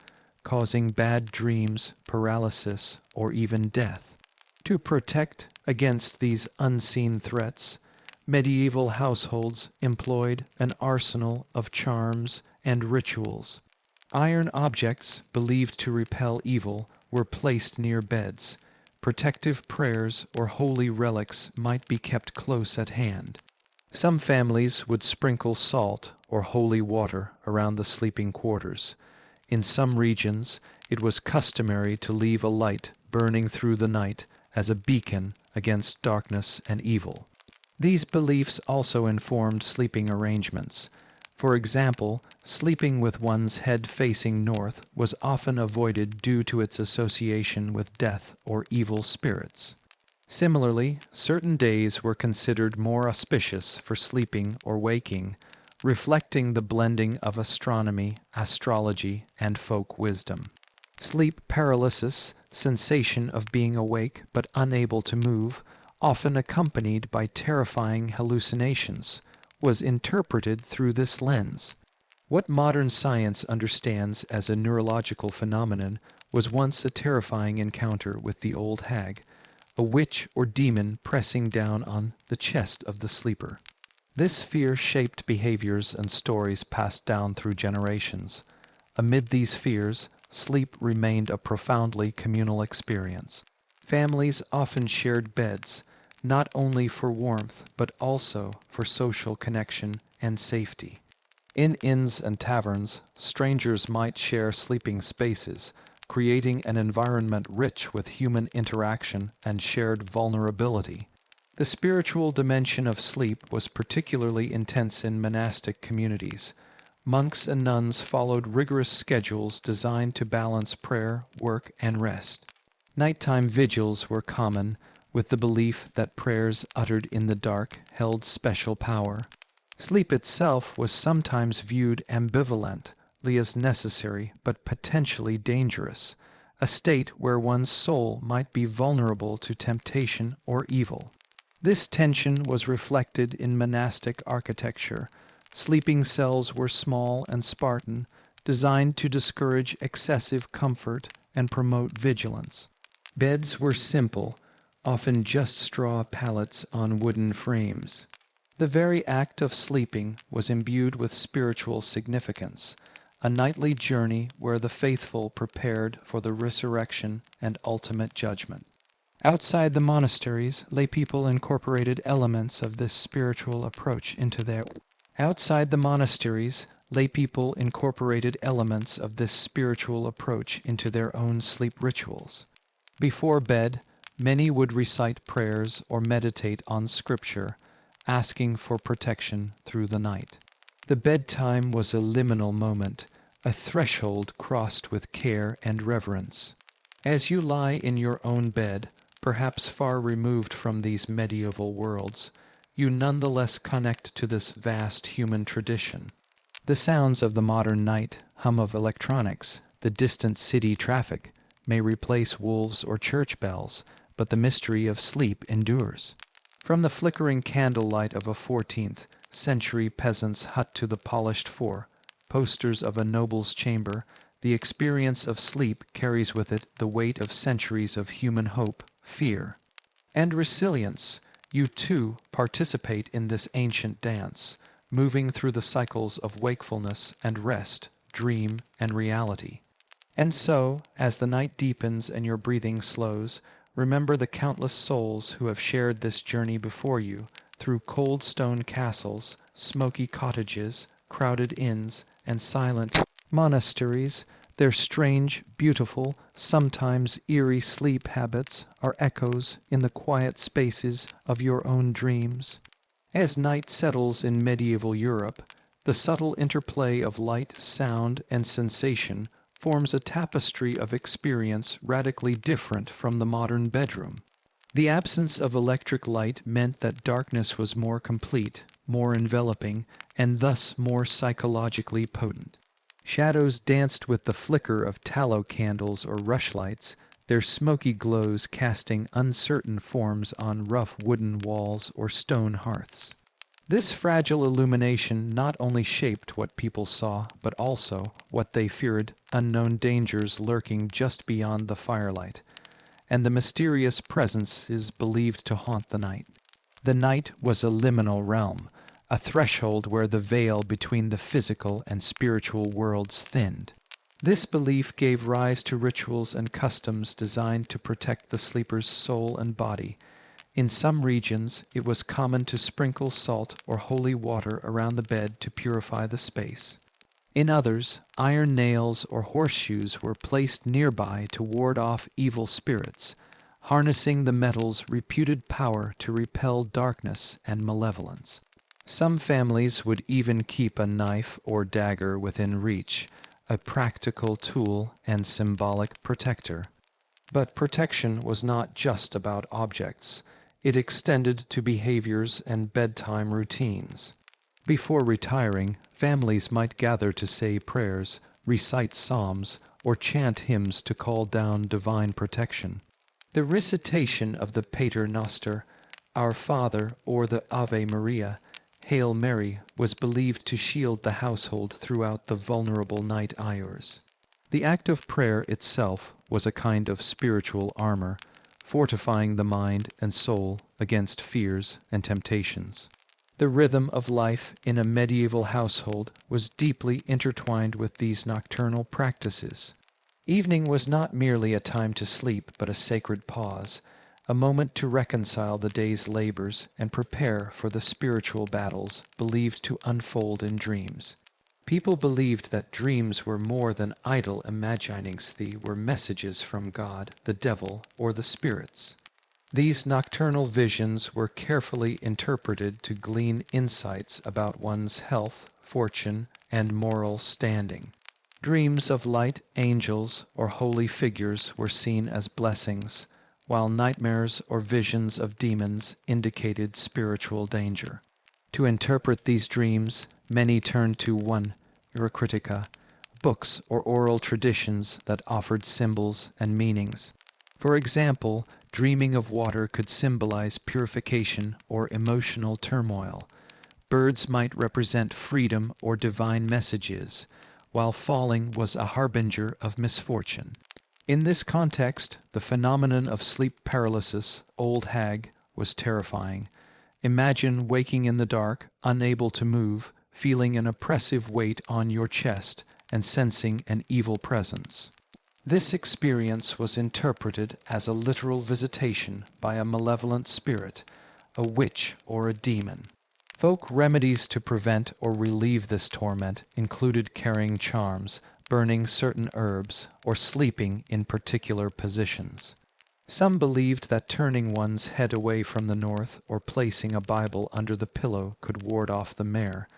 causing bad dreams, paralysis, or even death. To protect against these unseen threats, medieval households employed an arsenal of charms and rituals. Iron objects believed to repel evil were placed near beds. Protective prayers or holy relics might be kept close at hand. Some families would sprinkle salt or holy water around the sleeping quarters. In some regions, it was customary to leave a light burning through the night as a beacon against darkness and evil. These beliefs also informed sleeping arrangements. For example, sleeping with one's head facing north was often avoided due to its association with death or evil spirits. Similarly, certain days were considered more auspicious for sleeping or waking, reflecting the blending of astronomy, astrology, and folk wisdom. Sleep paralysis, sensation of being awake but unable to move, often accompanied by terrifying hallucinations, was interpreted through this lens. What modern science understands as a neurological phenomenon was once a terrifying encounter with the old hag, a witch or demon pressing down on the chest of the sleeper. This fear shaped behaviors and stories passed down through generations. Amid these fears, sleep remained a profoundly communal experience. Families often shared beds, not only for warmth but also for social connection and safety. In inns and taverns, strangers might share sleeping spaces, creating an environment rich with human interaction and shared vulnerability. The spiritual dimension of sleep was particularly intense in monastic communities. Monks and nuns followed rigorous schedules designed to balance prayer, work, and rest. Nighttime vigils were common, with the belief that prayers uttered in the dark held special power. Sleep itself was sometimes viewed ambivalently as necessary but potentially dangerous, a state where one's soul might be vulnerable to temptation or evil. This tension was reflected in monastic architecture. Sleeping cells were small and Spartan, designed to discourage excessive comfort and promote vigilance. Beds were simple, often just straw pallets on wooden frames. The very act of sleeping was imbued with spiritual significance, a nightly journey where the faithful prepared for the resurrection and ultimate judgment. Outside the monasteries, laypeople incorporated elements of this spiritual approach into their own sleep rituals. Before bed, many would recite prayers or meditate on scripture, asking for protection through the night. The bedtime was a liminal moment, a threshold crossed with care and reverence. As you lie in your own bed, perhaps far removed from these medieval worlds, you nonetheless connect to this vast human tradition. The sounds of the modern night, hum of electronics, the distant city traffic, may replace wolves or church bells, but the mystery of sleep endures. From the flickering candlelight of a 14th century peasant's hut to the polished posters of a noble's chamber, the experience of sleep carries with it the weight of centuries of human hope, fear, and resilience. You too participate in this ancient dance, moving through the cycles of wakefulness and rest, dream and reality. And so, as the night deepens and your breathing slows, remember the countless souls who have shared this journey before you, through cold stone castles, smoky cottages, crowded inns, and silent monasteries. Their strange, beautiful, sometimes eerie sleep habits are echoes in the quiet spaces of your own dreams. As night settles in medieval Europe, the subtle interplay of light, sound, and sensation forms a tapestry of experience radically different from the modern bedroom. The absence of electric light meant that darkness was more complete, more enveloping, and thus more psychologically potent. Shadows danced with the flicker of tallow candles or rushlights, their smoky glows casting uncertain forms on rough wooden walls or stone hearths. This fragile illumination not only shaped what people saw, but also what they feared, unknown dangers lurking just beyond the firelight, and the mysterious presence is believed to haunt the night. The night was a liminal realm, a threshold where the veil between the physical and spiritual worlds thinned. This belief gave rise to rituals and customs designed to protect the sleeper's soul and body. In some regions, it was common to sprinkle salt or holy water around the bed to purify the space. In others, iron nails or horseshoes were placed nearby to ward off evil spirits, harnessing the metal's reputed power to repel darkness and malevolence. Some families would even keep a knife or dagger within reach, a practical tool and symbolic protector. But protection was not just about objects. It extended to behaviors and bedtime routines. Before retiring, families might gather to say prayers, recite psalms, or chant hymns to call down divine protection. The recitation of the Pater Noster, Our Father, or the Ave Maria, Hail Mary, was believed to shield the household throughout the vulnerable night hours. The act of prayer itself was a kind of spiritual armor, fortifying the mind and soul against fears and temptations. The rhythm of life in a medieval household was deeply intertwined with these nocturnal practices. Evening was not merely a time to sleep, but a sacred pause, a moment to reconcile the day's labors and prepare for the spiritual battles believed to unfold in dreams. People believed that dreams were more than idle imaginings, they were messages from God, the devil, or the spirits. These nocturnal visions were carefully interpreted to glean insights about one's health, fortune, and moral standing. Dreams of light angels or holy figures were seen as blessings, while nightmares or visions of demons indicated spiritual danger. To interpret these dreams, many turned to Critica, books or oral traditions that offered symbols and meanings. For example, dreaming of water could symbolize purification or emotional turmoil. Birds might represent freedom or divine messages, while falling was a harbinger of misfortune. In this context, the phenomenon of sleep paralysis, old hag, was terrifying. Imagine waking in the dark, unable to move, feeling an oppressive weight on your chest, and sensing an evil presence. This experience was interpreted as a literal visitation by a malevolent spirit, a witch or a demon. Folk remedies to prevent or relieve this torment included carrying charms, burning certain herbs, or sleeping in particular positions. Some believed that turning one's head away from the north or placing a Bible under the pillow could ward off the mare.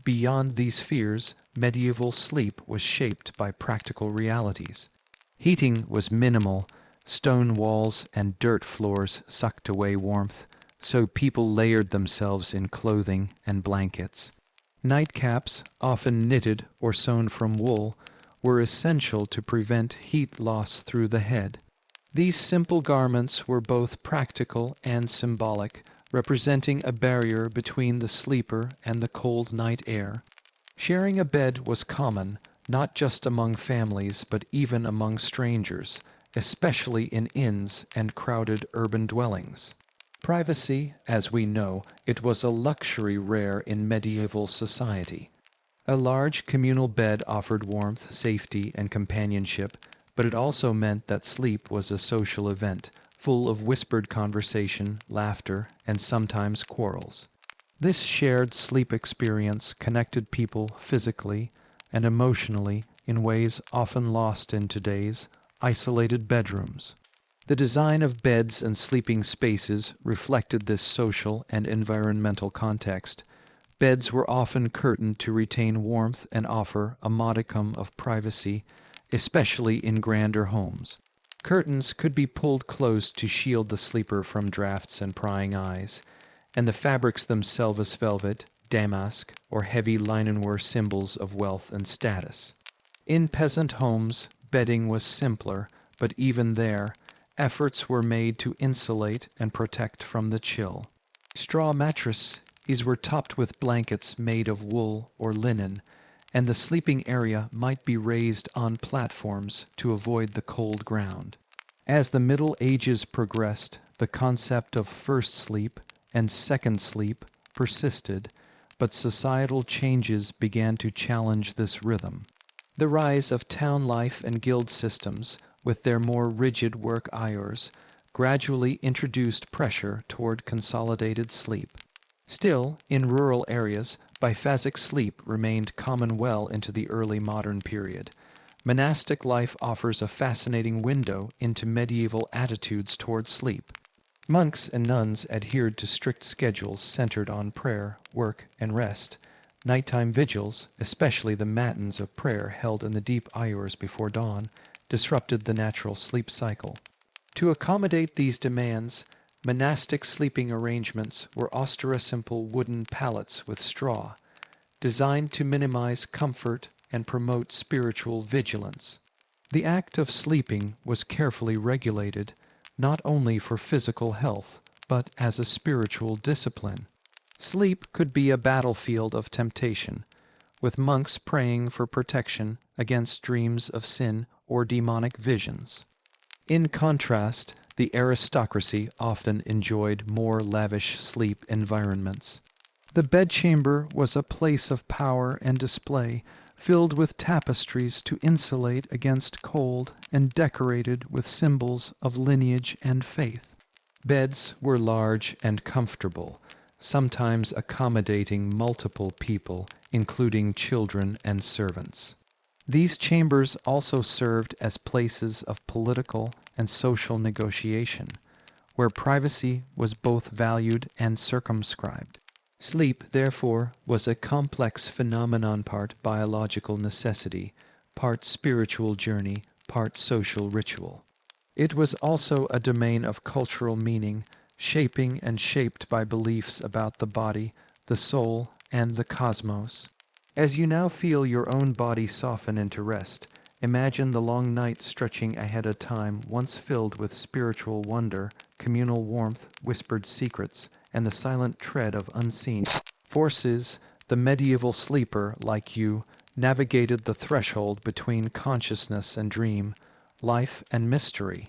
Beyond these fears, medieval sleep was shaped by practical realities. Heating was minimal, stone walls and dirt floors sucked away warmth, so people layered themselves in clothing and blankets. Nightcaps, often knitted or sewn from wool, were essential to prevent heat loss through the head. These simple garments were both practical and symbolic, representing a barrier between the sleeper and the cold night air. Sharing a bed was common, not just among families but even among strangers, especially in inns and crowded urban dwellings. Privacy, as we know, it was a luxury rare in medieval society. A large communal bed offered warmth, safety, and companionship, but it also meant that sleep was a social event, full of whispered conversation, laughter, and sometimes quarrels. This shared sleep experience connected people physically and emotionally in ways often lost in today's isolated bedrooms. The design of beds and sleeping spaces reflected this social and environmental context. Beds were often curtained to retain warmth and offer a modicum of privacy, especially in grander homes. Curtains could be pulled close to shield the sleeper from drafts and prying eyes, and the fabrics themselves velvet, damask, or heavy linen were symbols of wealth and status. In peasant homes, bedding was simpler, but even there, efforts were made to insulate and protect from the chill. Straw mattresses were topped with blankets made of wool or linen, and the sleeping area might be raised on platforms to avoid the cold ground. As the Middle Ages progressed, the concept of first sleep and second sleep persisted, but societal changes began to challenge this rhythm. The rise of town life and guild systems, with their more rigid work hours, gradually introduced pressure toward consolidated sleep. Still, in rural areas, biphasic sleep remained common well into the early modern period. Monastic life offers a fascinating window into medieval attitudes toward sleep. Monks and nuns adhered to strict schedules centered on prayer, work, and rest. Nighttime vigils, especially the matins of prayer held in the deep hours before dawn, disrupted the natural sleep cycle. To accommodate these demands, monastic sleeping arrangements were simple wooden pallets with straw, designed to minimize comfort and promote spiritual vigilance. The act of sleeping was carefully regulated, not only for physical health, but as a spiritual discipline. Sleep could be a battlefield of temptation, with monks praying for protection against dreams of sin or demonic visions. In contrast, the aristocracy often enjoyed more lavish sleep environments. The bedchamber was a place of power and display, filled with tapestries to insulate against cold and decorated with symbols of lineage and faith. Beds were large and comfortable, sometimes accommodating multiple people, including children and servants. These chambers also served as places of political and social negotiation, where privacy was both valued and circumscribed. Sleep, therefore, was a complex phenomenon, part biological necessity, part spiritual journey, part social ritual. It was also a domain of cultural meaning, shaping and shaped by beliefs about the body, the soul, and the cosmos. As you now feel your own body soften into rest, imagine the long night stretching ahead of time, once filled with spiritual wonder, communal warmth, whispered secrets, and the silent tread of unseen forces. The medieval sleeper, like you, navigated the threshold between consciousness and dream, life and mystery.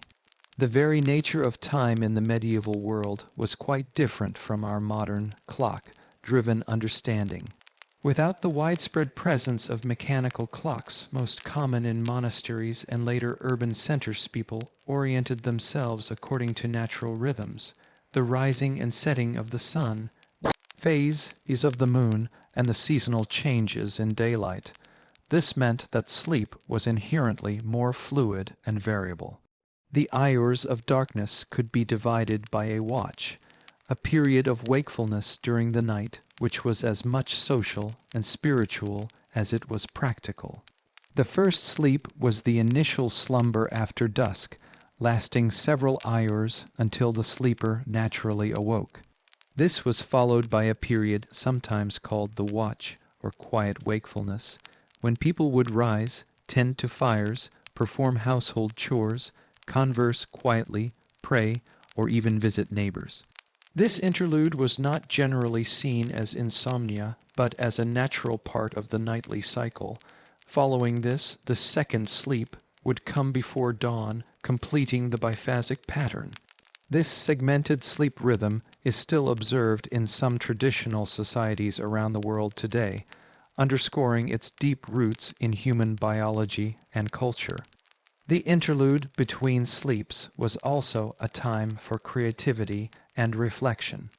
The very nature of time in the medieval world was quite different from our modern clock-driven understanding. Without the widespread presence of mechanical clocks, most common in monasteries and later urban centers, people oriented themselves according to natural rhythms, the rising and setting of the sun, phases of the moon, and the seasonal changes in daylight. This meant that sleep was inherently more fluid and variable. The hours of darkness could be divided by a watch, a period of wakefulness during the night which was as much social and spiritual as it was practical. The first sleep was the initial slumber after dusk, lasting several hours until the sleeper naturally awoke. This was followed by a period sometimes called the watch, or quiet wakefulness, when people would rise, tend to fires, perform household chores, converse quietly, pray, or even visit neighbors. This interlude was not generally seen as insomnia, but as a natural part of the nightly cycle. Following this, the second sleep would come before dawn, completing the biphasic pattern. This segmented sleep rhythm is still observed in some traditional societies around the world today, underscoring its deep roots in human biology and culture. The interlude between sleeps was also a time for creativity and reflection.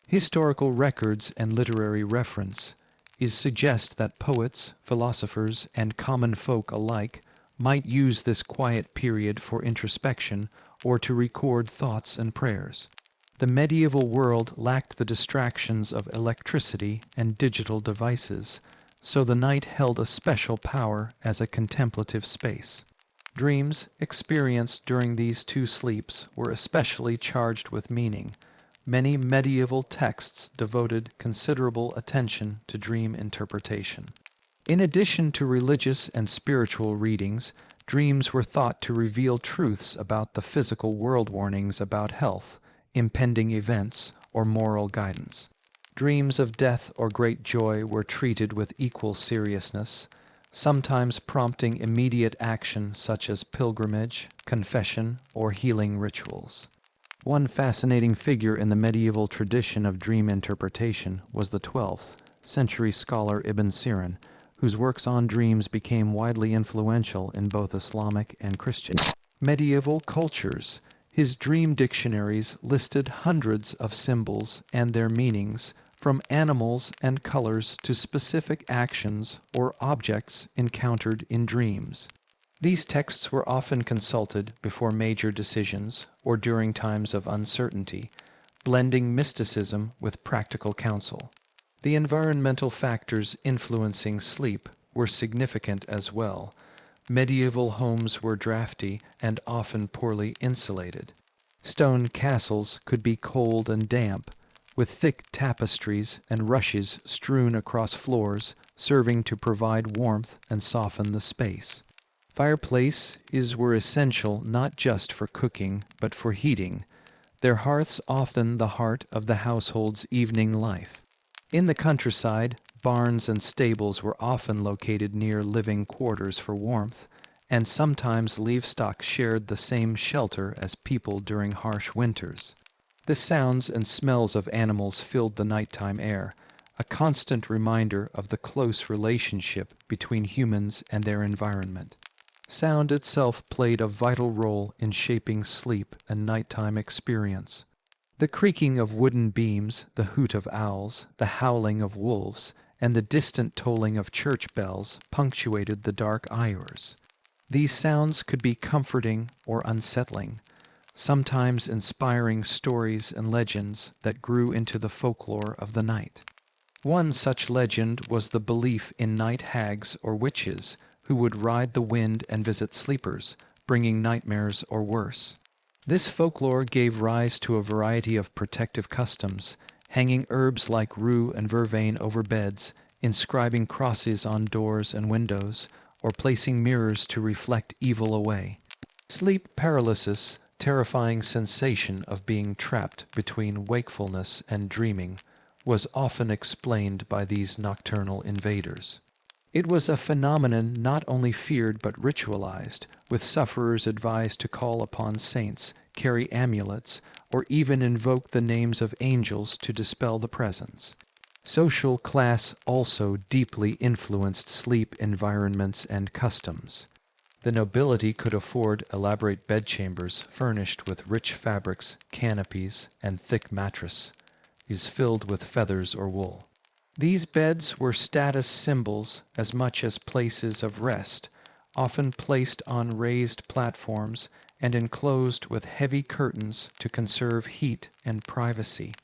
Historical records and literary reference suggest that poets, philosophers, and common folk alike might use this quiet period for introspection or to record thoughts and prayers. The medieval world lacked the distractions of electricity and digital devices, so the night held a special power as a contemplative space. Dreams experienced during these two sleeps were especially charged with meaning. Many medieval texts devoted considerable attention to dream interpretation. In addition to religious and spiritual readings, dreams were thought to reveal truths about the physical world, warnings about health, impending events, or moral guidance. Dreams of death or great joy were treated with equal seriousness, sometimes prompting immediate action such as pilgrimage, confession, or healing rituals. One fascinating figure in the medieval tradition of dream interpretation was the 12th century scholar Ibn Siryn, whose works on dreams became widely influential in both Islamic and Christian medieval cultures. His dream dictionaries listed hundreds of symbols and their meanings, from animals and colors to specific actions or objects encountered in dreams. These texts were often consulted before major decisions or during times of uncertainty, blending mysticism with practical counsel. The environmental factors influencing sleep were significant as well. Medieval homes were drafty and often poorly insulated. Stone castles could be cold and damp, with thick tapestries and rushes strewn across floors, serving to provide warmth and soften the space. Fireplaces were essential not just for cooking, but for heating, their hearths often the heart of the household's evening life. In the countryside, barns and stables were often located near living quarters for warmth, and sometimes livestock shared the same shelter as people during harsh winters. The sounds and smells of animals filled the nighttime air, a constant reminder of the close relationship between humans and their environment. Sound itself played a vital role in shaping sleep and nighttime experience. The creaking of wooden beams, the hoot of owls, the howling of wolves, and the distant tolling of church bells punctuated the dark hours. These sounds could be comforting or unsettling, sometimes inspiring stories and legends that grew into the folklore of the night. One such legend was the belief in night hags or witches who would ride the wind and visit sleepers, bringing nightmares or worse. This folklore gave rise to a variety of protective customs, hanging herbs like rue and vervain over beds, inscribing crosses on doors and windows, or placing mirrors to reflect evil away. Sleep paralysis, terrifying sensation of being trapped between wakefulness and dreaming, was often explained by these nocturnal invaders. It was a phenomenon not only feared but ritualized, with sufferers advised to call upon saints, carry amulets, or even invoke the names of angels to dispel the presence. Social class also deeply influenced sleep environments and customs. The nobility could afford elaborate bedchambers furnished with rich fabrics, canopies, and thick mattresses filled with feathers or wool. These beds were status symbols as much as places of rest, often placed on raised platforms and enclosed with heavy curtains to conserve heat and privacy.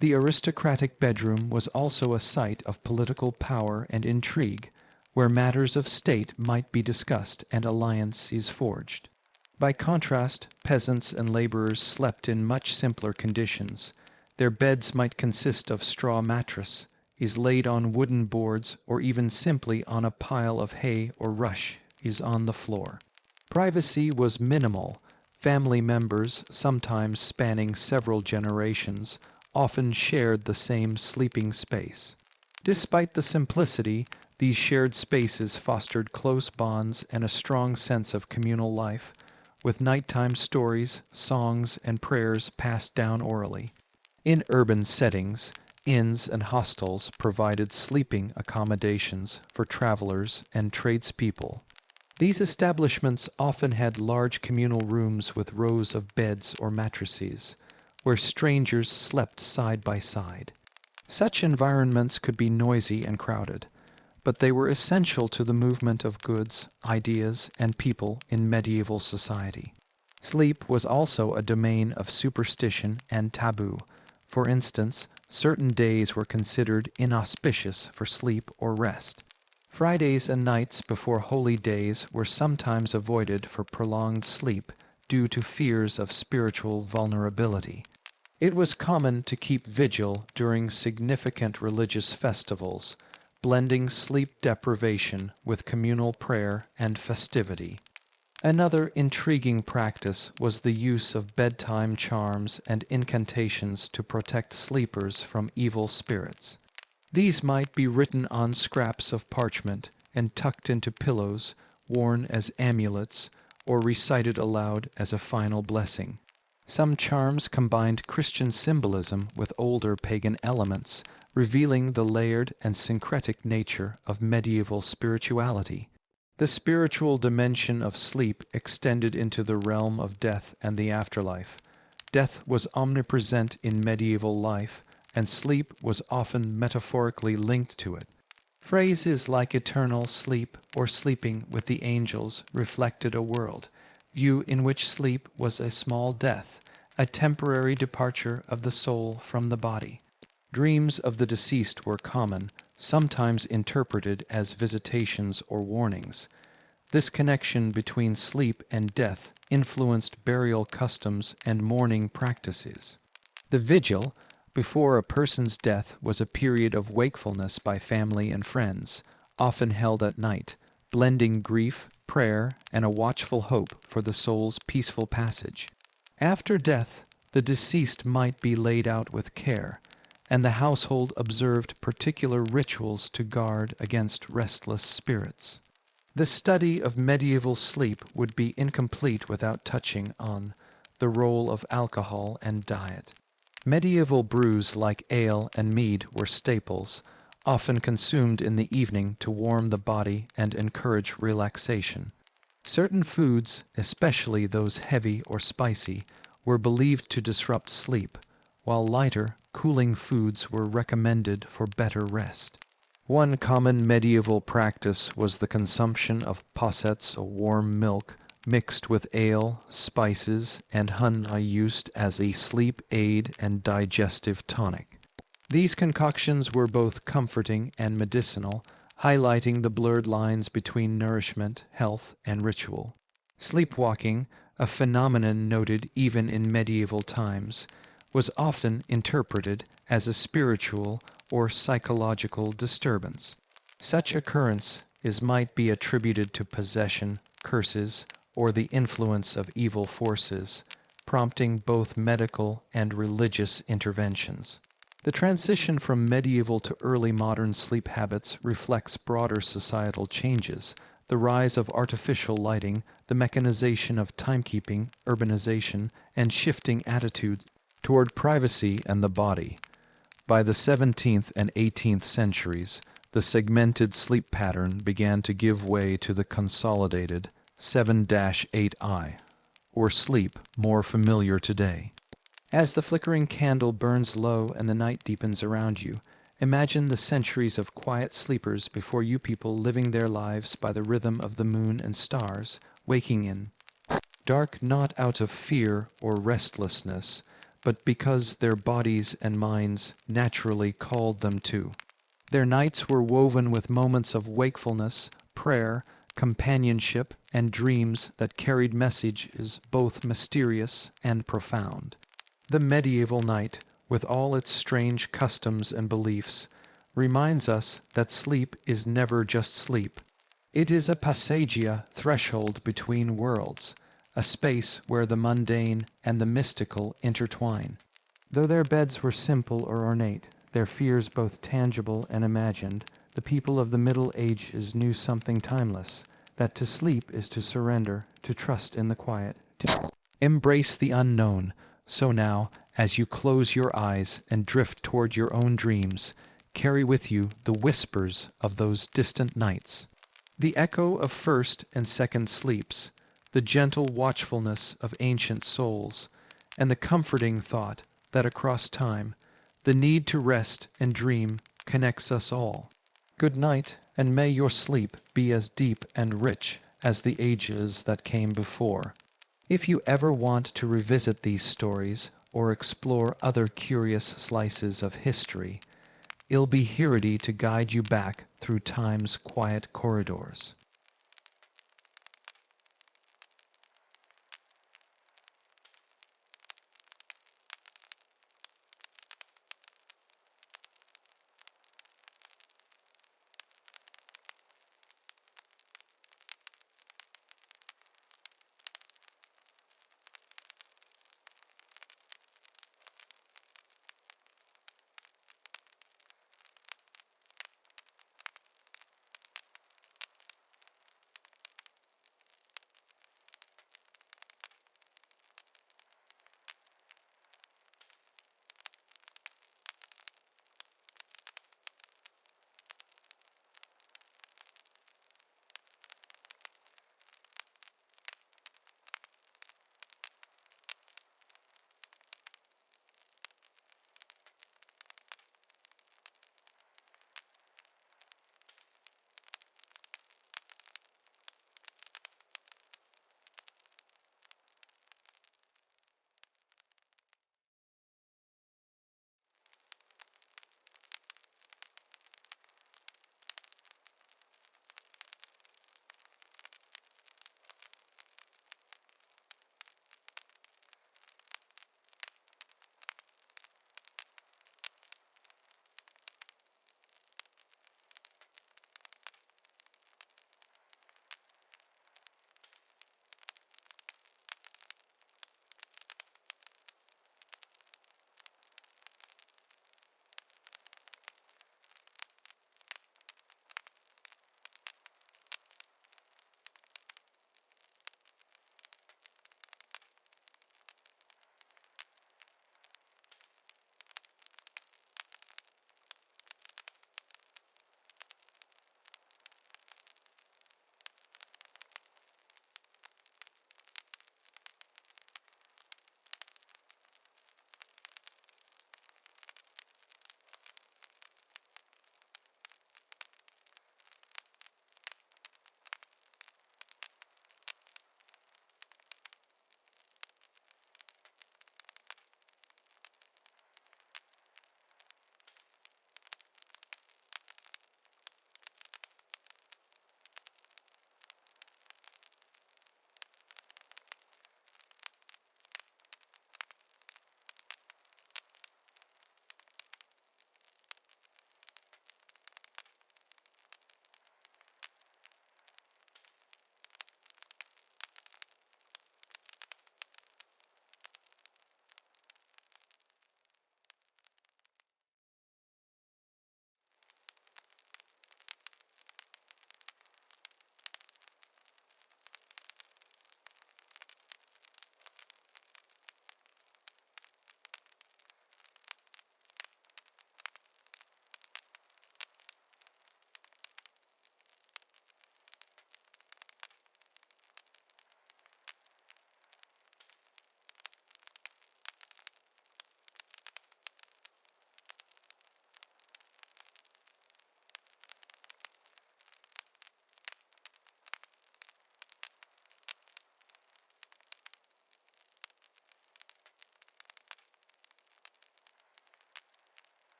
The aristocratic bedroom was also a site of political power and intrigue, where matters of state might be discussed and alliances forged. By contrast, peasants and laborers slept in much simpler conditions. Their beds might consist of straw mattress, is laid on wooden boards, or even simply on a pile of hay or rush is on the floor. Privacy was minimal. Family members, sometimes spanning several generations, often shared the same sleeping space. Despite the simplicity, these shared spaces fostered close bonds and a strong sense of communal life, with nighttime stories, songs, and prayers passed down orally. In urban settings, inns and hostels provided sleeping accommodations for travelers and tradespeople. These establishments often had large communal rooms with rows of beds or mattresses, where strangers slept side by side. Such environments could be noisy and crowded, but they were essential to the movement of goods, ideas, and people in medieval society. Sleep was also a domain of superstition and taboo. For instance, certain days were considered inauspicious for sleep or rest. Fridays and nights before holy days were sometimes avoided for prolonged sleep due to fears of spiritual vulnerability. It was common to keep vigil during significant religious festivals, blending sleep deprivation with communal prayer and festivity. Another intriguing practice was the use of bedtime charms and incantations to protect sleepers from evil spirits. These might be written on scraps of parchment and tucked into pillows, worn as amulets, or recited aloud as a final blessing. Some charms combined Christian symbolism with older pagan elements, revealing the layered and syncretic nature of medieval spirituality. The spiritual dimension of sleep extended into the realm of death and the afterlife. Death was omnipresent in medieval life, and sleep was often metaphorically linked to it. Phrases like eternal sleep or sleeping with the angels reflected a world view in which sleep was a small death, a temporary departure of the soul from the body. Dreams of the deceased were common, sometimes interpreted as visitations or warnings. This connection between sleep and death influenced burial customs and mourning practices. The vigil, before a person's death, was a period of wakefulness by family and friends, often held at night, blending grief, prayer, and a watchful hope for the soul's peaceful passage. After death, the deceased might be laid out with care, and the household observed particular rituals to guard against restless spirits. The study of medieval sleep would be incomplete without touching on the role of alcohol and diet. Medieval brews like ale and mead were staples, often consumed in the evening to warm the body and encourage relaxation. Certain foods, especially those heavy or spicy, were believed to disrupt sleep, while lighter, cooling foods were recommended for better rest. One common medieval practice was the consumption of possets or warm milk mixed with ale, spices, and honey used as a sleep aid and digestive tonic. These concoctions were both comforting and medicinal, highlighting the blurred lines between nourishment, health, and ritual. Sleepwalking, a phenomenon noted even in medieval times, was often interpreted as a spiritual or psychological disturbance. Such occurrence might be attributed to possession, curses, or the influence of evil forces, prompting both medical and religious interventions. The transition from medieval to early modern sleep habits reflects broader societal changes, the rise of artificial lighting, the mechanization of timekeeping, urbanization, and shifting attitudes toward privacy and the body. By the 17th and 18th centuries, the segmented sleep pattern began to give way to the consolidated 7-8I, or sleep, more familiar today. As the flickering candle burns low and the night deepens around you, imagine the centuries of quiet sleepers before you people living their lives by the rhythm of the moon and stars, waking in dark not out of fear or restlessness, but because their bodies and minds naturally called them to. Their nights were woven with moments of wakefulness, prayer, companionship, and dreams that carried messages both mysterious and profound. The medieval night, with all its strange customs and beliefs, reminds us that sleep is never just sleep. It is a passagia threshold between worlds, a space where the mundane and the mystical intertwine. Though their beds were simple or ornate, their fears both tangible and imagined, the people of the Middle Ages knew something timeless, that to sleep is to surrender, to trust in the quiet, to embrace the unknown. So now, as you close your eyes and drift toward your own dreams, carry with you the whispers of those distant nights, the echo of first and second sleeps, the gentle watchfulness of ancient souls, and the comforting thought that across time, the need to rest and dream connects us all. Good night, and may your sleep be as deep and rich as the ages that came before. If you ever want to revisit these stories or explore other curious slices of history, it'll be here to guide you back through time's quiet corridors.